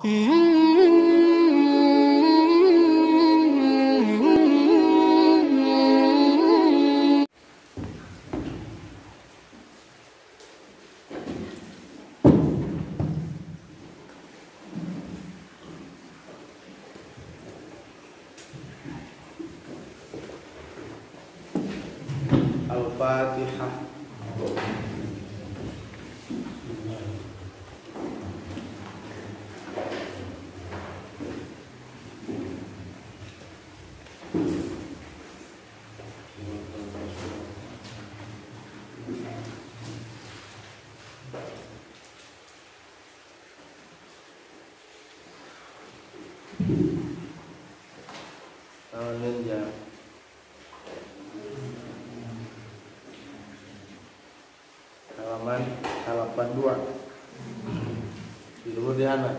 Al-Fatihah. Ninja halaman 82 di dulu di hana.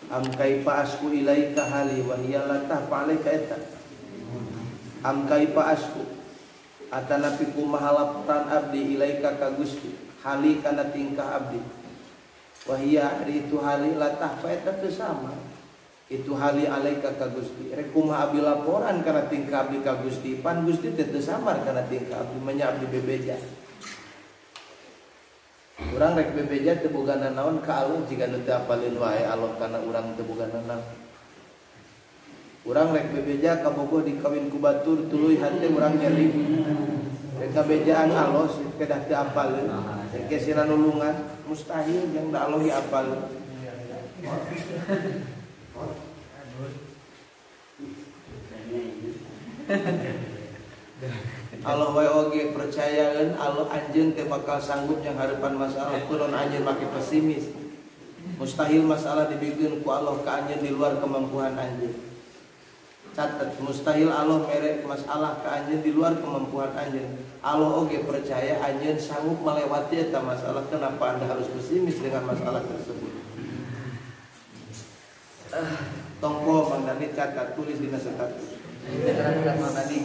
Am kaifa asku ilaika hali wa hiya la tahfa'alaika eta. Am kaifa asku atanapi kumaha laporan abdi ilaika ka Gusti hali kana tingkah abdi. Wahia hari itu hali latah paeta teu sama. Itu hali alaika ka Gusti. Rek kumaha abdi laporan kana tingkah abdi ka Gusti. Pan Gusti teu samar kana tingkah abdi manya abdi bebeja. Urang rek bebeja teu bogana naon ka Allah jiga nu teu apalin wae Allah kana urang teu bogana naon. Urang rek bebeja ka bogoh dikawin ku batur tuluy hate urang nyeri. Rek kabejaan Allah kedah teu apalin. Rek kesina nulungan mustahil yang da Allah apal. Allah wae oge percayaeun Allah anjeun teh bakal sanggup yang harapan masalah kunon anjeun make pesimis. Mustahil masalah dibikin ku Allah ka anjeun di luar kemampuan anjeun. Catat mustahil Allah merek masalah ka anjeun di luar kemampuan anjeun. Allah oge percaya anjeun sanggup melewati eta masalah. Kenapa Anda harus pesimis dengan masalah tersebut? Tongko Mang Dani catat tulis dina status. Terang Mang Dani.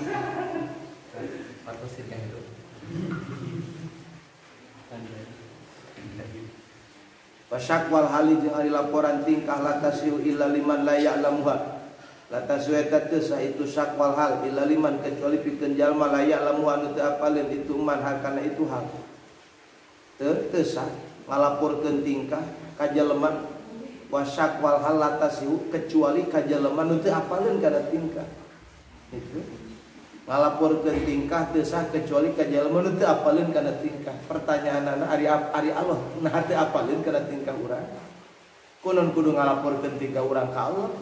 Patos yang itu. Wasyakwal hali jeung ari laporan tingkah latasiu illa liman la ya'lamuha. Latas weta teu itu syakwal hal illa liman kecuali pikeun jalma layak lamu anu teu apalin itu man hakana itu hal. Teu sah ngalaporkeun tingkah ka jalema wa syakwal hal latasiu kecuali ka jalema anu teu apalin kana tingkah. Itu ngalaporkeun tingkah teu sah kecuali ka jalema anu teu apalin kana tingkah. Pertanyaanna ari Allah nah teu apalin kana tingkah urang. Kunon kudu ngalaporkeun tingkah urang ka Allah.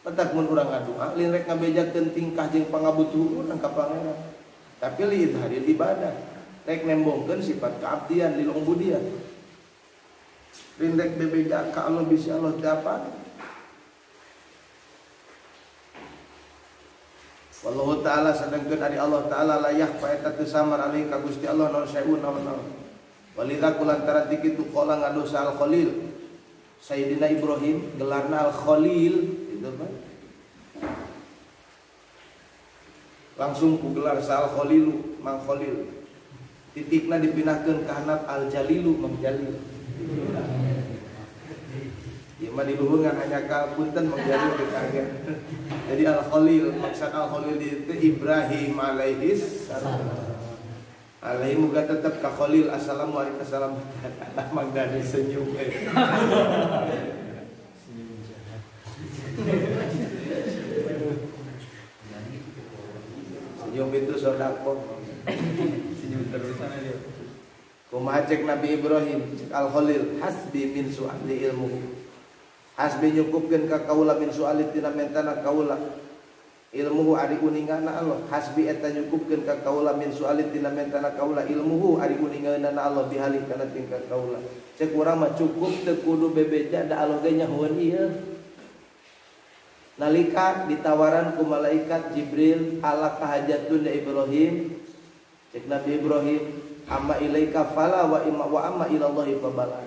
Petak mun urang ngadua lin rek ngabejakeun tingkah jeung pangabutuh urang ka Pangeran. Tapi li idharil ibadah. Rek nembongkeun sifat keabdian lilung budian. Lin rek bebeja ka Allah bisi Allah teu apa. Wallahu taala sadengkeun ari Allah taala layak pa eta teu samar alih ka Gusti Allah naon saeun naon. Walidza kulantaran dikitu qala ngadosa al Khalil. Sayyidina Ibrahim gelarna al Khalil. Langsung ku gelar Sal Khalilu Mang Khalil. Titikna dipindahkeun ka hanap Al Jalilu Mang Jalil. Ieu mah diluhungan hanya ka punten Mang Jalil dikaget. Jadi Al Khalil maksud Al Khalil itu Ibrahim alaihis salam. Alaihi muga tetep ka Khalil assalamualaikum salam. Mang Dani senyum. Senyum itu sodako. Senyum terusan aja. Kumaha cek Nabi Ibrahim cek Al Khalil hasbi min su'ali ilmu. Hasbi nyukupkeun ka kaula min su'ali tina mentana kaula. Ilmuhu ari uningana Allah. Hasbi eta nyukupkeun ka kaula min su'ali tina mentana kaula ilmuhu ari uningeunana Allah bihali kana tingkah kaula. Cek urang mah cukup teu kudu bebeja da Allah ge nyahoeun ieu. Nalika ditawaran ku malaikat Jibril ala kahajatun da Ibrahim cek Nabi Ibrahim amma ilaika fala wa amma ilallahi fabala.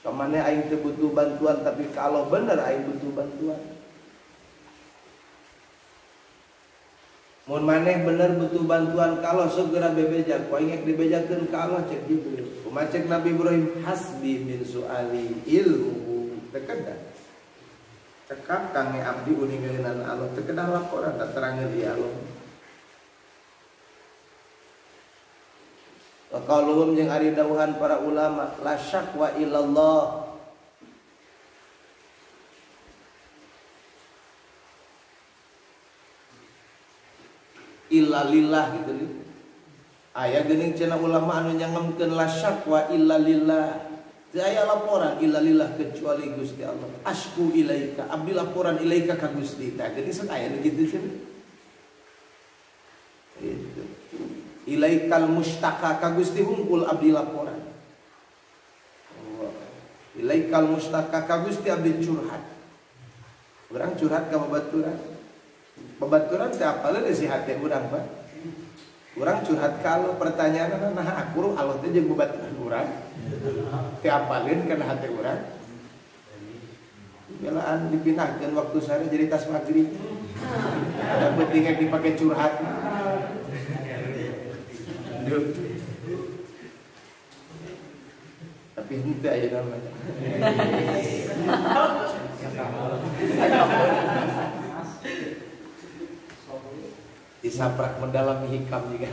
Kamane aing teu butuh bantuan tapi ka Allah bener aing butuh bantuan. Mun maneh bener butuh bantuan ka Allah segera bebejak, ku ingek dibejakeun ka Allah cek Jibril. Kumaha cek Nabi Ibrahim, hasbi min suali ilmu. Tekedah. Cekak kange abdi uningeunana Allah, tekedah laporan tak terangeun ieu Allah. Wa qauluhum jeung ari dawuhan para ulama, la syakwa illallah. Illa lillah gitu nih. Aya geuning cenah ulama anu nyangemkeun la syakwa illa lillah. Teu aya laporan illa lillah kecuali Gusti Allah. Asku ilaika, abdi laporan ilaika ka Gusti. Tah geuning sok aya nu kitu cenah. Itu. Ilaikal mustaka ka Gusti hungkul abdi laporan. Ilaikal mustaka ka Gusti abdi curhat. Urang curhat ka babaturan. Babaturan teh apaleun isi hati urang, Pak. Urang curhat ka Allah, pertanyaanna nah aku Allah teh jeung babaturan urang. Teh apaleun kana hati urang. Belaan dipindahkeun waktu sare jadi tas magrib. Ada pentingnya dipake curhat. Tapi henteu aya namanya. Disaprak mendalami hikam juga.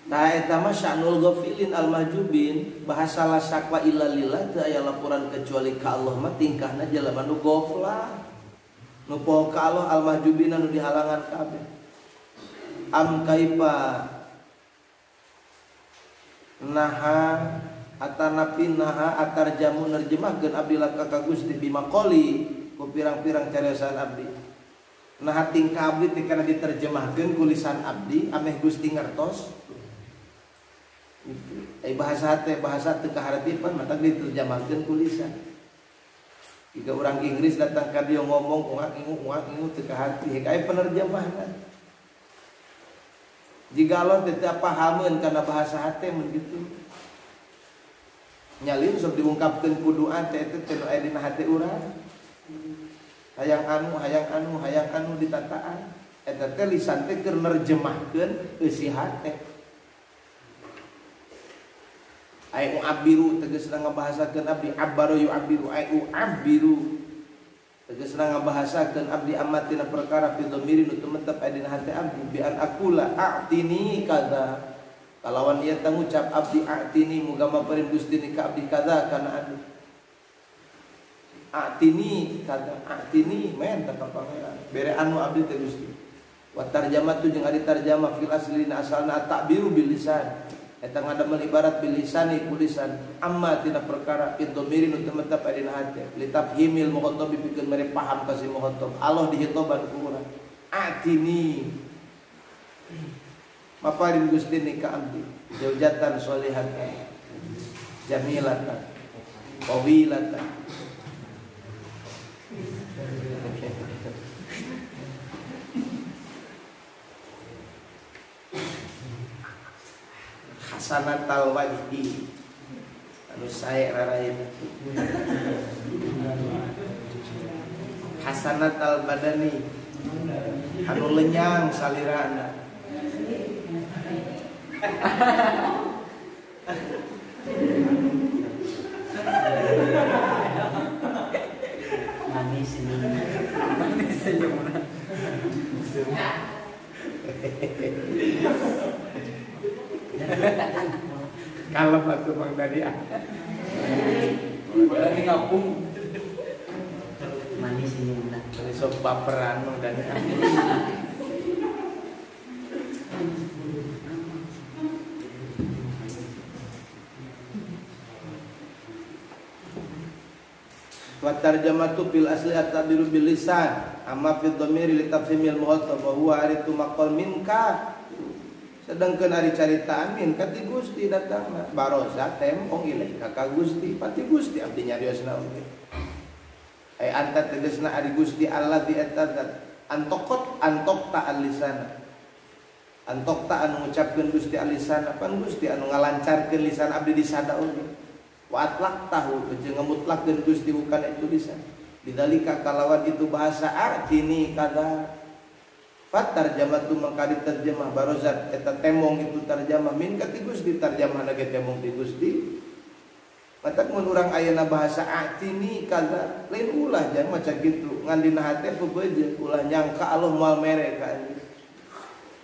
Nah eta mah sya'nul ghafilin al-mahjubin, bahasa la syakwa illa lillah teu aya laporan kecuali ka Allah mah tingkahna jelema nu ghaflah. Nu poho ka Allah al-mahjubin anu dihalangan kabeh. Am kaifa naha atanapi naha atar jamu nerjemahkeun abdi laka ka Gusti bimaqoli ku pirang-pirang cariosan abdi. Naha tingkah abdi teh kana diterjemahkeun ku lisan abdi ameh Gusti ngertos. Bahasa teh bahasa teu kaharatipan mata diterjemahkeun ku lisan. Jika orang Inggris datang ka dieu ngomong uang teu kahati hek aya penerjemahna. Jika Allah tidak pahameun kana bahasa hate mun kitu. Nyalin sok diungkapkeun ku doa teh teh aya dina hate urang. Hayang anu ditataan. Eta teh lisan teh keur nerjemahkeun eusi hate. Ai u'abiru tegasna ngabahasakeun abdi abbaru yu'abiru ai u'abiru tegasna ngabahasakeun abdi amatina perkara fi dhamiri nu tumetep aya dina hati abdi bi an aqula a'tini kadza kalawan ieu teh ngucap abdi a'tini muga maparin Gusti ni ka abdi kadza kana abdi a'tini men teh pangeran bere anu abdi teh Gusti wa tarjamatu jeung ari tarjamah fil aslina asalna ta'biru bil lisan eta ngadamel ibarat bil lisani kulisan amma tina perkara iddomiri nu temetep aya dina hate litafhimil muqaddam pikeun mere paham ka si muqaddam Allah dihitoban ku urang atini maparin Gusti ni ka abdi zaujatan sholihatan jamilatan qawilatan hasanatal wajhi anu sae rarain hasanatal badani anu lenyang salirana manis senyumna kalem atuh Mang Dadia. Lagi ngapung. Manis senyumna. Sok baperan Mang Dadia. Wa tarjamatu fil asli at-tabiru bil lisan amma fi dhamiri li tafhimil muhatab wa huwa aritu maqal minka sedangkeun ari caritaan min ka ti Gusti datangna baroza tempong ilaika ka Gusti pati Gusti abdi nyariosna oge ai anta tegasna ari Gusti Allah di etadat antokta al-lisana Antok tak anu ngucapkeun Gusti alisan apa Gusti anu ngalancarkeun lisan abdi di sada oge. Wa atlaq tahu jeung ngamutlakeun Gusti bukan itu lisan. Bidzalika kalawan itu bahasa atini kada fat tarjamatu mangkadi terjemah barozat eta temong itu terjemah min ka ti Gusti terjemah na ge temong ti Gusti. Matak mun urang ayeuna bahasa atini kada lain ulah jang maca kitu ngan dina hate peupeujeuh ulah nyangka Allah moal mere ka anjeun.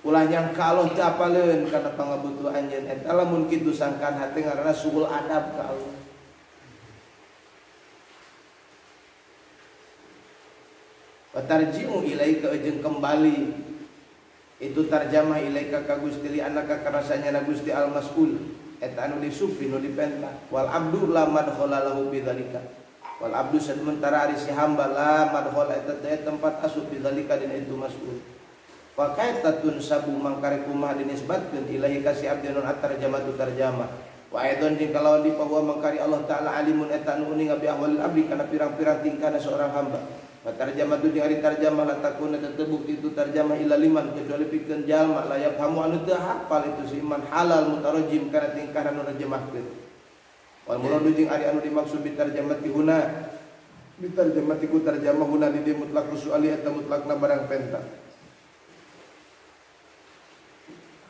Ulah nyangka Allah teu apaleun kana pangabutuh anjeun eta lamun kitu sangkan hate ngaranna suul adab ka Allah. Wa tarji'u ilaika jeung kembali itu tarjamah ilaika ka Gusti li annaka karasanya na Gusti al-mas'ul eta anu disupi nu dipenta wal abdu la madkhala lahu bidzalika wal abdu sementara ari si hamba la madkhala eta teh tempat asup bidzalika dina itu mas'ul wa kaitatun sabu mangkare kumaha dinisbatkeun ilahi ka si abdi nun at-tarjamatu tarjamah wa aidon jeung kalawan dipawa mangkari Allah taala alimun eta anu uning abi ahwalil abdi kana pirang-pirang tingkahna seorang hamba. Tarjamatu jeung ari tarjamah la takuna tetebuk itu tarjamah illa liman kecuali pikeun jalma layap hamu anu teu hafal itu si iman halal mutarajim kana tingkah anu narjamahkeun. Wal muradu jeung ari anu dimaksud bi tarjamati huna bi tarjamati ku tarjamah huna di mutlaq suali eta mutlaqna barang penta.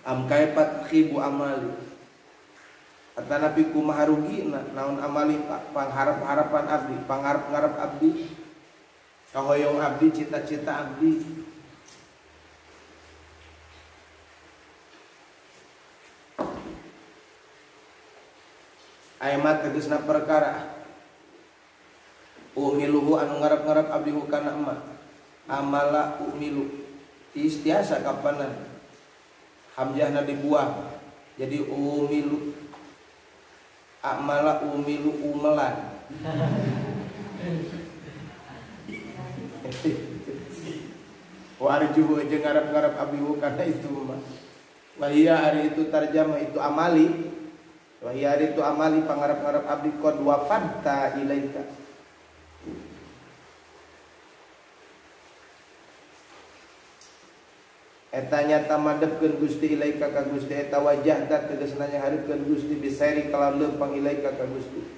Am kaifat khibu amali. Atanapi kumaha rugina naon amali pangharap-harapan abdi, pangarep-ngarep abdi. Kahoyong abdi, cita-cita abdi. Ayat tegasna perkara umiluhu anu ngarep-ngarep abdi hukana emak amala umilu istiasa kapanan hamzahna dibuang jadi umilu amala umilu umelan warjuhu jeung ngarep-ngarep abdi kana itu mah wahia ari itu tarjamah itu amali wahia ari itu amali pangarep-ngarep abdi qad wafatta ilaika eta nyata madepkeun Gusti ilaika ka Gusti eta wajah dat tegasna nyahareukeun Gusti bisairi kalawan leumpang ilaika ka Gusti.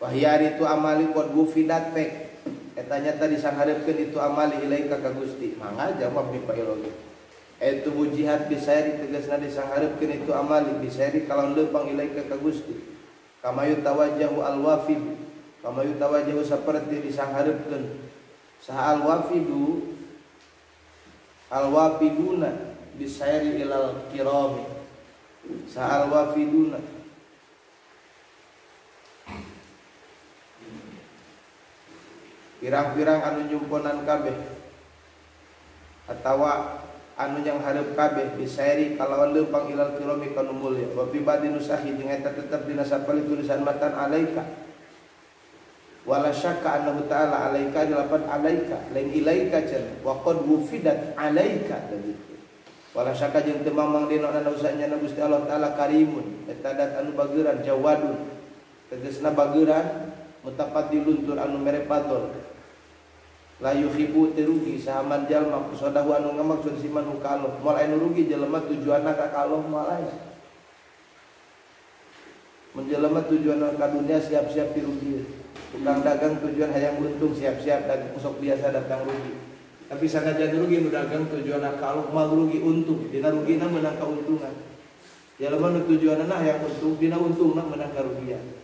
Wahyari itu amali qad gufidat tek eta nyata disanghareukeun itu amali ilaika ka Gusti mangga jawab bi pailog eta wujihat bisairi tegasna disanghareukeun itu amali bisairi kalawan leumpang ilaika ka Gusti kama yutawajjahu alwafid kama yutawajjahu saperti disanghareukeun saha alwafidu alwafiduna bisairi ilal kirami saha alwafiduna pirang-pirang anu nyumponan kabeh atawa anu yang hareup kabeh bisairi kalawan leumpang ilal kirami kanu mulya wa fi badinu sahih jeung eta tetep dina sapali tulisan matan alaika wala syakka annahu ta'ala alaika dilapan alaika lain ilaika cenah wa qad wufidat alaika tadi wala syakka jeung teu mamang dina ana usahnya Gusti Allah taala karimun eta dat anu bageuran jawadun tegasna bageuran mutafaddilun tur anu mere padol la yuhibbu terugi sahaman jalma kusadahu anu ngamaksud siman hukaloh moal anu rugi jelema tujuanna ka kaloh moal aya menjelema tujuanna ka dunia siap-siap dirugi tukang dagang tujuan hayang untung siap-siap dan sok biasa datang rugi tapi sanajan rugi nu dagang tujuanna ka Allah moal rugi untung dina rugina meunang kauntungan jalema nu tujuanna hayang untung dina untungna meunang karugian.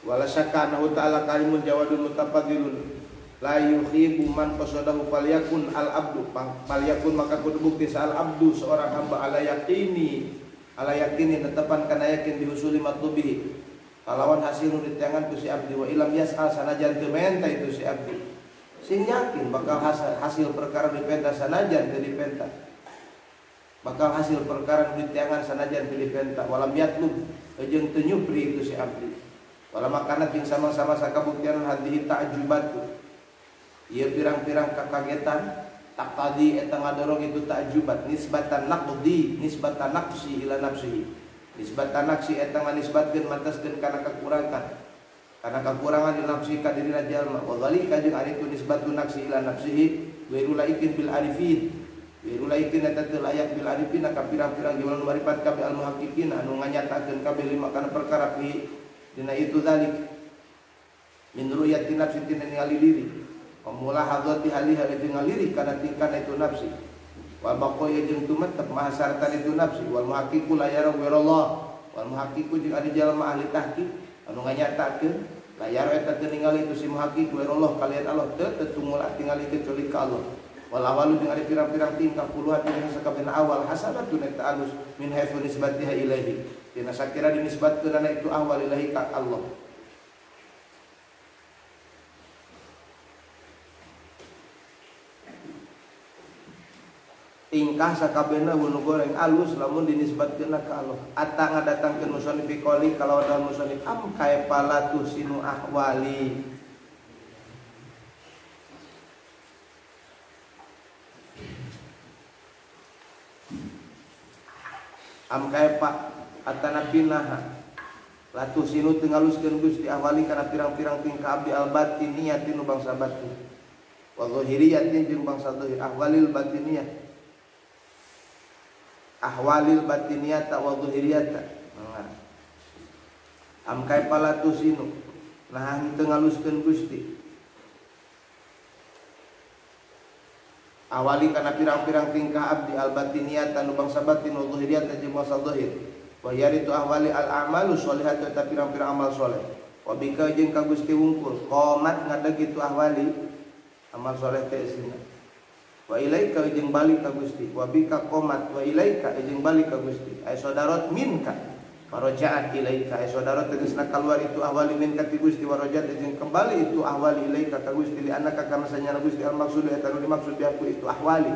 Wala syakka annahu ta'ala kalimun jawadun mutafadilun la yuhibu man qasadahu falyakun al abdu falyakun maka kudu bukti sal abdu seorang hamba ala yakini netepan kana yakin dihusuli matlubihi kalawan hasil nu ditengan ku si abdi wa ilam yas'al sanajan teu menta itu si abdi sing yakin bakal hasil perkara dipenta sanajan teu dipenta bakal hasil perkara nu ditengan sanajan teu dipenta walam yatlub jeung teu nyupri itu si abdi wala makanat jeung sama-sama sakabuktian hadihi ta'jubatu ieu pirang-pirang kakagetan taqtadi eta ngadorong itu ta'jubat nisbatan naqsi ila nafsihi nisbatan naqsi eta nganisbatkeun mataskeun kana kekurangan di nafsi ka dirina jalma wa zalika jeung ari tu nisbatun naqsi ila nafsihi wirulaikin bil arifin wirulaikin eta teu layak bil arifin ka pirang-pirang jiwa marifat ka al muhaqqiqin anu nganyatakeun kabeh lima kana perkara fi dina itu zalik min ru'yati nafsi tina ningali diri pemula hadati haliha itu ngaliri kana tingkana itu nafsi wal baqoya jeung tumetep mahasaratan itu nafsi wal muhaqqiqu la yara wirallah wal muhaqqiqu jeung ada jalma ahli tahqiq anu nganyatakeun la yara eta teu ningali itu si muhaqqiq wirallah kalian Allah teu tumula tingali kecuali ka Allah wal awalu jeung ada pirang-pirang tingkah puluhan jeung sakabehna awal hasanatun eta alus min haythu nisbatiha ilaihi dina sakira dinisbatkeun ana itu awal ilahi ka Allah. Tingkah sakabehna nu goreng alus lamun dinisbatkeun ka Allah. Atta ngadatangkeun musannif biqoli kalau ada musannif am kaifalatu sinu ahwali. Am kaifa atana pinaha latu sinu teu ngaluskeun Gusti ahwali kana pirang-pirang tingkah abdi al batiniyah tinu bangsa batin. Wa zahiriyatin jeung bangsa zahir ahwalil batiniyah ahwalil batiniyata wa zuhiriyata am kaifa latusinu nah henteu ngaluskeun Gusti awali kana pirang-pirang tingkah abdi al batiniyata nu bangsa batin wa zuhiriyata jeung bangsa zahir wa yaritu ahwali al a'malu sholihatu ta pirang-pirang amal saleh wa bika jeung ka Gusti wungkul qomat ngadeg itu ahwali amal saleh teh isina wa ilaika jeung balik ka Gusti wa bika qomat wa ilaika jeung balik ka Gusti ay saudarat minka warajaat ilaika ay saudarat tegasna keluar itu ahwali minka ti Gusti warajaat jeung kembali itu ahwali ilaika ka Gusti li annaka kana sanyana Gusti al maksud eta nu dimaksud biaku itu ahwali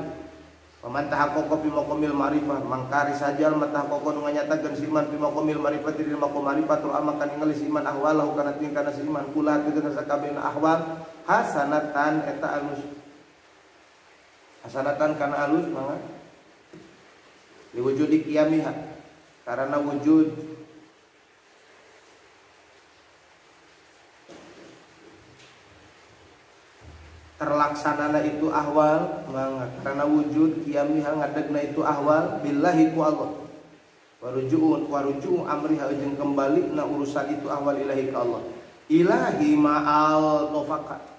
paman tahaqqaqa fi maqamil ma'rifah mangkari sajal matahaqqaqa nu nganyatakeun siman fi maqamil ma'rifah di maqam ma'rifatul amakan ningali siman ahwalahu kana tingkana siman kula tegasna sakabehna ahwal hasanatan eta alus hasanatan kana alus mangga diwujudi qiyamiha karena wujud terlaksanana itu ahwal mangga karena wujud qiyamiha ngadegna itu ahwal billahi ku Allah waruju'u amriha jeung kembali na urusan itu ahwal ilahi ka Allah ilahi ma'al tofaqat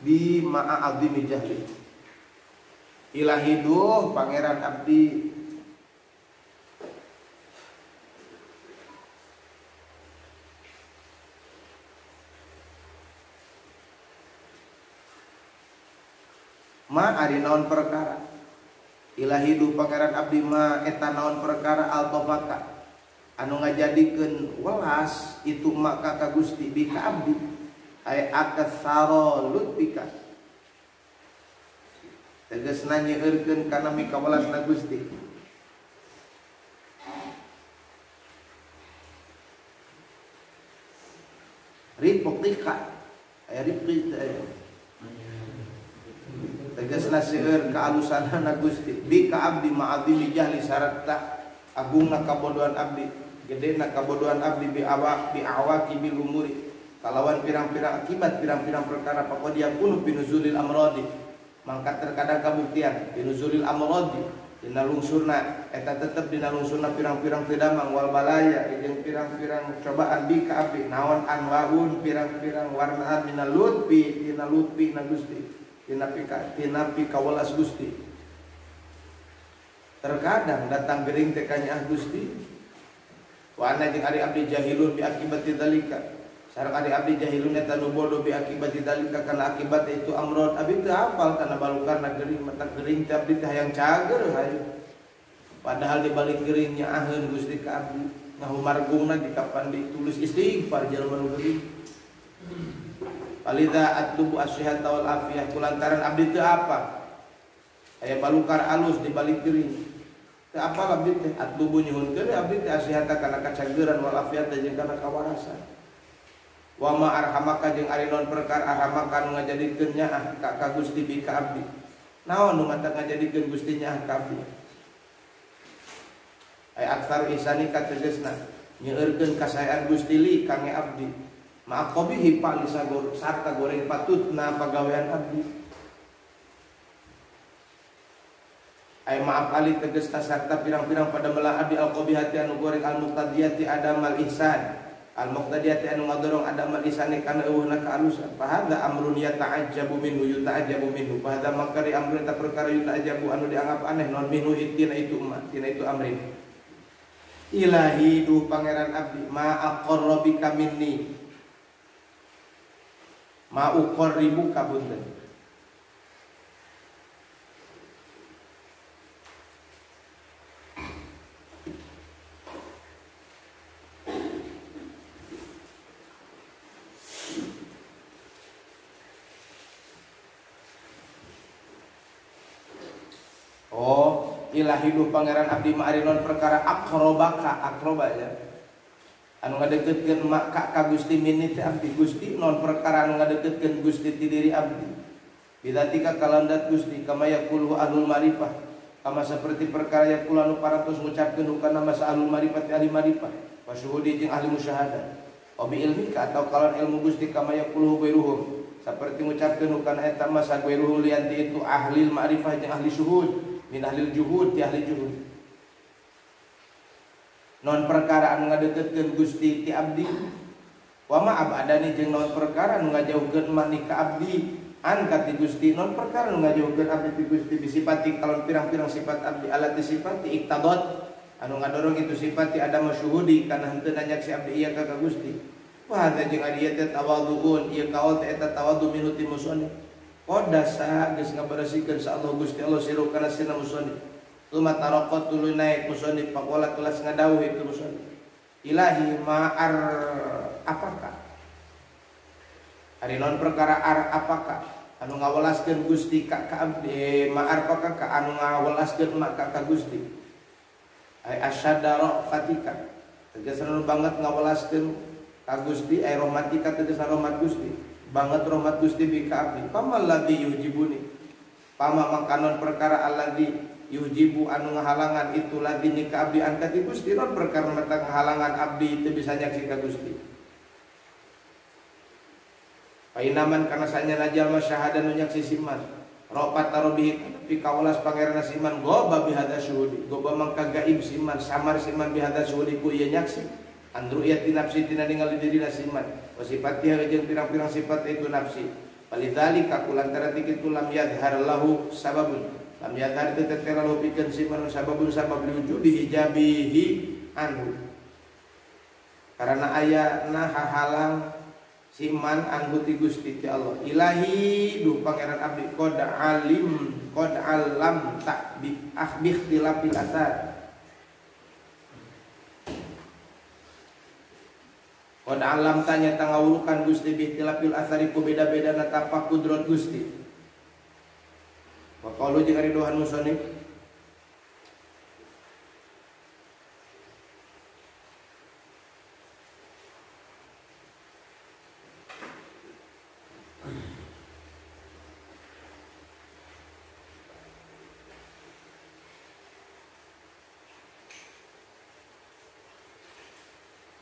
bi ma'a azimi jahli ilahi duh pangeran abdi ma ari naon perkara ilahi duh pangeran abdi ma eta naon perkara altofaka anu ngajadikeun welas itu maka ka Gusti bi ka abdi ay akatsara lutfika tegasna nyeueurkeun kana mikawelasna Gusti rifqika ay rifqi tegasna seueur kaalusanana Gusti bi ka abdi ma'adzimi jahli saratta agungna kabodohan abdi gedena kabodohan abdi bi awaki bil umuri kalawan pirang-pirang akibat pirang-pirang perkara paqadiya kunu binuzulil amradi mangkat terkadang kabuktian binuzulil amradi dina lungsurna eta tetep dina lungsurna pirang-pirang tidamang wal balaya jeung pirang-pirang cobaan bi ka abdi naon anwaun pirang-pirang warnaan dina lutfi na Gusti dina pikawelas Gusti terkadang datang gering teh ka nyaah Gusti wa ana jeung ari abdi jahilun bi akibati dzalika sareng ari abdi jahilun eta nu bodoh bi akibati dalika kana akibat itu amrod abdi teu hafal kana balukarna geuring mata geuring teh abdi teh hayang cager hayu padahal di balik geuringnya aheun Gusti ka abdi ngahumargungna di kapan ditulis istighfar jalma nu geuring palidza atlubu as-sihhata wal afiyah kulantaran abdi teu apa aya balukar alus di balik geuring teu apa abdi teh atlubu nyuhunkeun abdi teh as-sihhata kana kacageran wal afiyah jeung kana kawarasan Wa ma arhamaka jeung ari non perkara arhamaka nu ngajadikeun nyaah ka Gusti bi ka abdi. Naon nu mata ngajadikeun Gusti nyaah ka abdi? Ai aksar ihsani kategesna nyeueurkeun kasayaan Gusti li kangge abdi. Ma'aqabihi palisa sarta goreng patutna pagawean abdi. Ai maaf ali tegesna sarta pirang-pirang pada mela abdi al-qabihati anu goreng al-muqtadiyati adamal ihsan. Al-muqtadiyati anu ngadorong adamal ihsan kana eueuhna kaalusan. Fa hadza amrun yata'ajjabu minhu yuta'ajjabu minhu. Fa hadza makari amrun ta perkara yuta'ajjabu anu dianggap aneh non minhu tina itu umat tina itu amrin. Ilahi du pangeran abdi ma aqarra bika minni ma uqarribuka punten. Ilahi du pangeran abdi ma'ari non perkara akrobaka akroba ya anu ngadeketkeun maka ka Gusti minni teh abdi Gusti non perkara anu ngadeketkeun Gusti ti diri abdi bidatika kalandat Gusti kama yaqulu ahlul marifah kama saperti perkara yaqulu anu parantos ngucapkeun hukana masa ahlul marifah ahli marifah wa syuhudi jeung ahli musyahadah wa bi ilmika atau kalan ilmu Gusti kama yaqulu ghairuhum saperti ngucapkeun hukana eta masa ghairuhum lianti itu ahli marifah jeung ahli syuhud min ahlil juhud ti ahli juhud non perkara anu ngadeukeutkeun Gusti ti abdi wa ma abadani jeung non perkara anu ngajauhkeun mani ka abdi an ka ti Gusti non perkara anu ngajauhkeun abdi ti Gusti bisifati kalon pirang-pirang sifat abdi alati sifati iktadot anu ngadorong itu sifati ada masyuhudi kana henteu nyaksi abdi ieu ka Gusti wa hadza jeung ari teh tawadhuun ieu kaul teh eta tawadhu minhu ti musannif Kodasa geus ngaberesikeun sa Allah Gusti Allah siru kana sina musannif. Tuma taraqat tuluy naik musannif pakola kelas ngadawuh itu musannif. Ilahi ma'ar apakah? Ari non perkara ar apakah? Anu ngawelaskeun Gusti ka abdi ma'ar apakah ka anu ngawelaskeun mak ka Gusti. Ai asyadara fatika. Tegasna banget ngawelaskeun ka Gusti ai rahmatika tegasna rahmat Gusti. Banget rahmat Gusti bika abdi pamal ladzi yuhjibuni pama makanon perkara alladzi yuhjibu anu ngahalangan itu ladzi nika abdi angkat Gusti non perkara mata ngahalangan abdi itu bisa nyaksi ka Gusti painaman kana sanyana jalma syahada nu nyaksi siman ropat tarobihi fi kawalas pangeran siman goba bihada syuhudi goba mangka gaib siman samar siman bihada syuhudi ku ieu nyaksi Andru ya tinapsi tina ningali diri nasiman wasifatiha jeung pirang-pirang sifat itu nafsi palidzalika kulantara tikitu lam yadhar lahu sababun lam yadhar teu tetera lahu pikeun siman sababun sabab liwujudi hijabihi anhu karena aya nah halang siman anhu ti Gusti ti Allah ilahi duh pangeran abdi qad alam tak bi ikhtilafil asar Qad alam tanya tangawulukan Gusti bihtilafil asari ku beda-beda natapa kudrat Gusti. Wa qalu jeung ari dohan musannif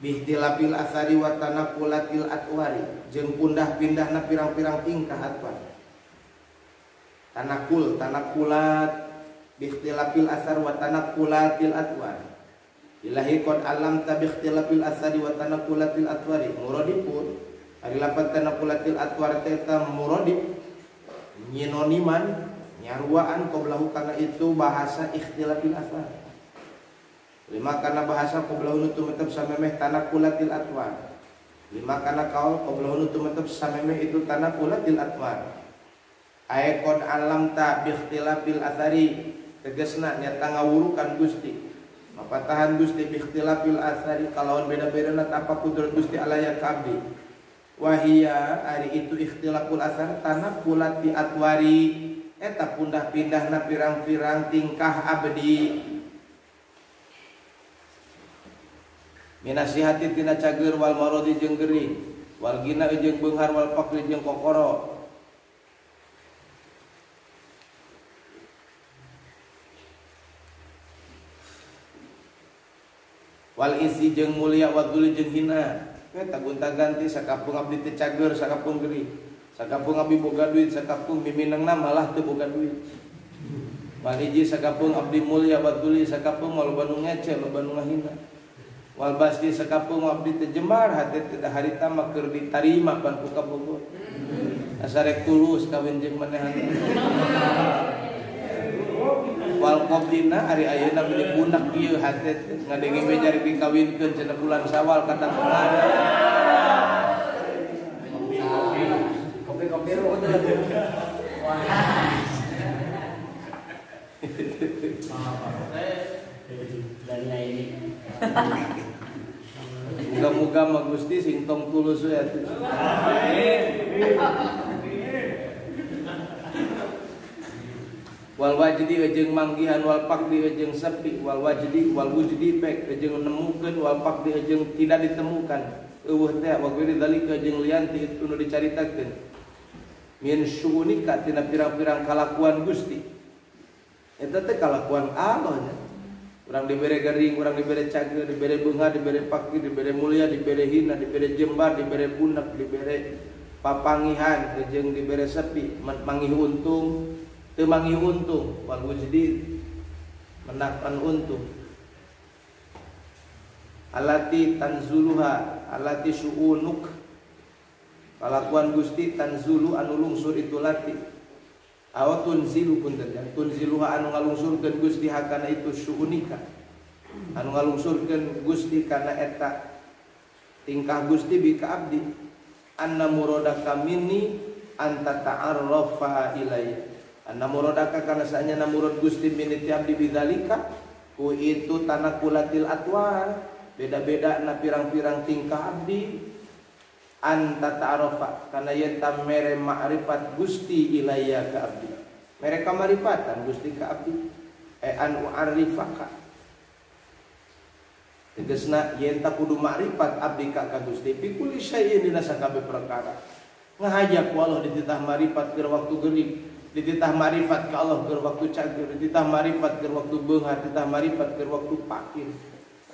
bihtilafil asari wa tanaqulatil atwari jeung pundah-pindahna pirang-pirang tingkah atwar tanakulat bihtilafil asar wa tanaqulatil atwar ilahi qad alam ta bihtilafil asari wa tanaqulatil atwari muradipun ari lapat tanaqulatil atwar teta muradip nyinoniman nyaruaan qoblahu kana itu bahasa ikhtilafil asar lima kana bahasa qoblahun tumetep samemeh tanaqulatil atwar lima kana kaul qoblahun tumetep samemeh itu tanaqulatil atwar ay qad alam ta bi ikhtilafil athari tegasna nyata ngawurukan Gusti mapatahan Gusti bi ikhtilafil athari kalawan beda-bedana apa kudrat Gusti alaya kabdi wahia ari itu ikhtilaful athar tanaqulati atwari eta pundah-pindahna pirang-pirang tingkah abdi minasihati tina cager wal marodi jeung geuring wal gina jeung beunghar wal faqri jeung kokoro. Wal izzi jeung mulia wa dzul jeung hina. Eta gonta-ganti sakapung abdi teu cager, sakapung geuring. Sakapung abdi boga duit, sakapung miminangna malah teu boga duit. Wal izzi sakapung abdi mulia wa dzul sakapung loba nu ngece, loba nu ngahina. Wal basdi sakapung abdi teu jembar hate teu harita mah keur ditarima pan ku kabogoh. Asarek tulus kawin jeung manehan. Wal qabdina ari ayeuna beli budak ieu hate ngadenge mejar dikawinkeun cenah bulan Syawal kata pengan. Kopi-kopi rudet. Wah. Dan ini. Muga-muga mah Gusti sing tong tulus we atuh. Wal wajdi jeung manggihan wal faqdi jeung sepi wal wajdi wal wujdi pek jeung nemukeun wal faqdi jeung tidak ditemukan eueuh teh wa geuri zalika jeung lian ti itu nu dicaritakeun min syu'unika tina pirang-pirang kalakuan Gusti eta teh kalakuan Allah nya urang dibere gering urang dibere cager dibere beunghar dibere faqir dibere mulia dibere hina dibere jembar dibere bunak dibere papangihan jeung dibere sepi mangih untung teu mangih untung wal wujdi menakan untung alati tanzuluha alati su'unuk kalakuan Gusti tanzulu anu lungsur itu lati aw tunzilu punten tunziluha anu ngalungsurkeun Gusti hakana itu su'unika anu ngalungsurkeun Gusti kana eta tingkah Gusti bi ka abdi anna muradaka minni anta ta'arrafa ilayya anna muradaka kana saenyana murad Gusti miniti abdi bidzalika ku itu tanakulatil atwar beda-beda na pirang-pirang tingkah abdi anta ta'arafa kana yen mere ma'rifat Gusti ilayya ka abdi mere kamarifatan Gusti ka abdi an u'arifaka tegasna yen ta kudu ma'rifat abdi ka Gusti fi kulli syai'in dina sakabeh perkara ngahajak ku Allah dititah ma'rifat keur waktu geuning dititah marifat ke Allah keur waktu cager, dititah marifat keur waktu beunghar, dititah marifat keur waktu pakir.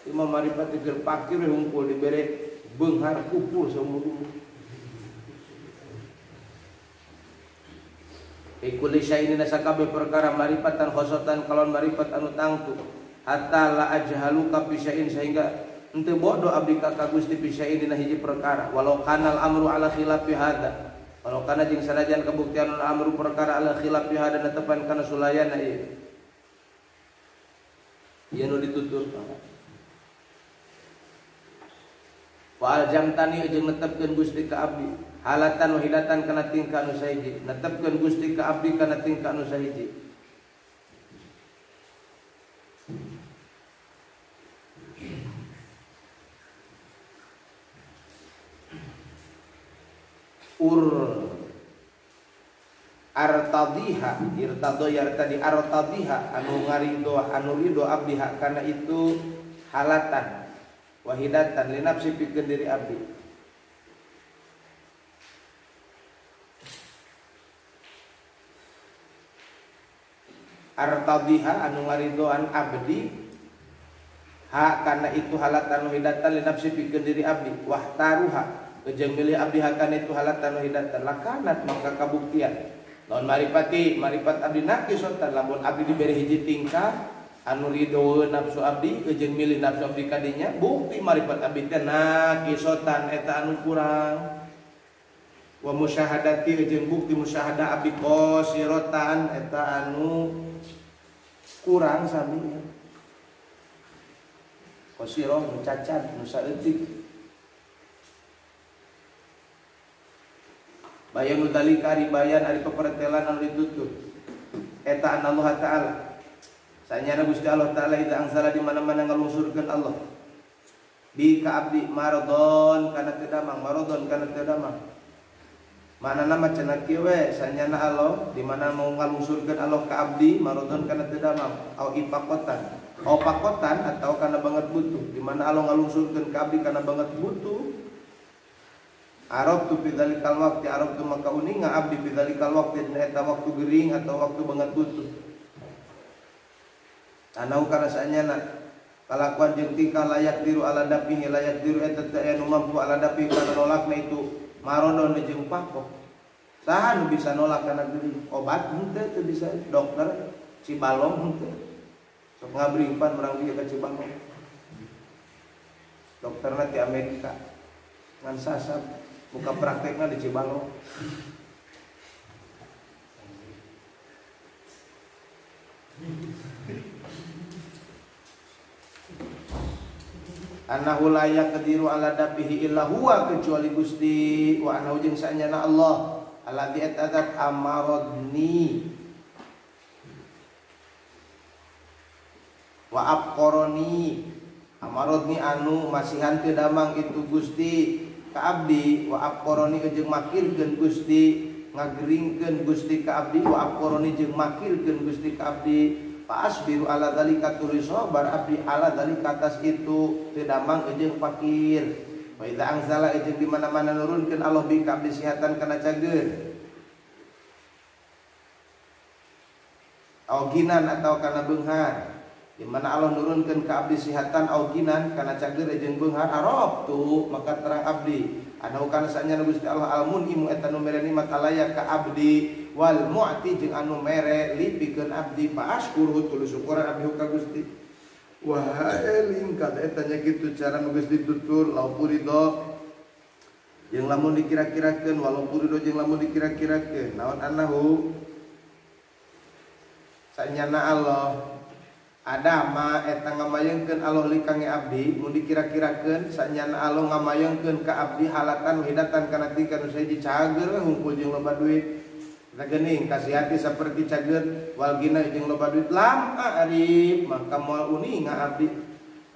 Imam marifat keur pakir hungkul dibere beunghar kumpul seumur umur. Ikul syai'in sakabeh perkara marifatan khosotan kalon marifat anu tangtu. Hatta la ajhaluka fi syai'in sehingga henteu bodoh abdi ka Gusti fi syai'in dina hiji perkara walau kanal amru ala khilafi hada. Kalau kana jeung sanajan kabuktian amru perkara ala khilaf biha dan tepan kana sulayana ieu. Ieu nu dituturkan. Wa aljamtani jeung netepkeun Gusti ka abdi halatan wahidatan kana tingkah anu sahiji. Netepkeun Gusti ka abdi kana tingkah anu sahiji. Artadiha irtado yartadi artadiha anu ngarido anu ridho abdi hak kana itu halatan wahidatan li nafsi pikeun diri abdi artadiha anu ngaridoan abdi hak kana itu halatan wahidatan li nafsi pikeun diri abdi wahtaruha jeung milih abdi hakana itu halatan wahidatan lakanat maka kabuktian lawan marifati marifat abdi naqisotan lamun abdi diberi hiji tingkah anu ridho nafsu abdi jeung milih nafsu abdi kadinya bukti marifat abdi teh naqisotan eta anu kurang wa musyahadati jeung bukti musyahadah abdi qosiratan eta anu kurang sami qosirah nu cacat nu saeutik bayan udalika ari bayan ari pepertelan anu ditutup eta Allah taala sanyana Gusti Allah taala ida angsala di mana-mana ngalungsurkeun Allah bi ka abdi maradon kana teu damang maradon kana teu damang manana mah cenah kieu we sanyana Allah di mana mau ngalungsurkeun Allah ka abdi maradon kana teu damang au ipakotan au pakotan atau kana banget butuh di mana Allah ngalungsurkeun ka abdi kana banget butuh Arab tu bidzalikal waqti Arab tu maka uninga abdi bidzalikal waqti dina eta waktu gering atau waktu banget butuh. Anau kana saanyana kalakuan jeung tingkah layak diru ala dapihi layak diru eta teu aya nu mampu ala dapihi kana nolakna itu marodon jeung pakok. Saha nu bisa nolak kana gering? Obat henteu teu bisa, dokter Cibalong henteu. Sok ngabringpan urang ieu ka Cibalong. Dokterna di Amerika. Ngan sasab buka prakteknya di Cibalong. Annahu la yaqdiru ala dabihi illa huwa kecuali Gusti wa annahu jeung saenyana Allah alladzi atadat amaradni wa abqarani amaradni anu masihan teu damang itu Gusti ka abdi wa abqarani jeung makirkeun Gusti ngageringkeun Gusti ka abdi wa abqarani jeung makirkeun Gusti ka abdi fa asbiru ala dzalika tuluy sabar abdi ala dzalika atas itu teu damang jeung fakir wa idza anzala jeung di mana-mana nurunkeun Allah bi ka abdi sihatan kana cageun auginan atau kana beunghar di mana Allah nurunkeun ka abdi sihatan auginan kana cageun jeung beunghar arab tu maka terang abdi anu kana saenyana Gusti Allah al-mun'imu eta nu mere nikmat alaya ka abdi wal mu'ti jeung anu mere lipikeun abdi fa asykuruhu tuluy syukuran abdi ka Gusti wa eling kada eta nya kitu cara nu Gusti tutur lau purido jeung lamun dikira-kirakeun walau purido jeung lamun dikira-kirakeun naon annahu saenyana Allah adama eta ngamayengkeun Allah li kange abdi mun dikira-kirakeun saenyana Allah ngamayengkeun ka abdi halatan hidatan kana tingkah nu sae dicager hungkul jeung loba duit geuning kasih hati saperti cager wal gina jeung loba duit lam arif maka moal uninga abdi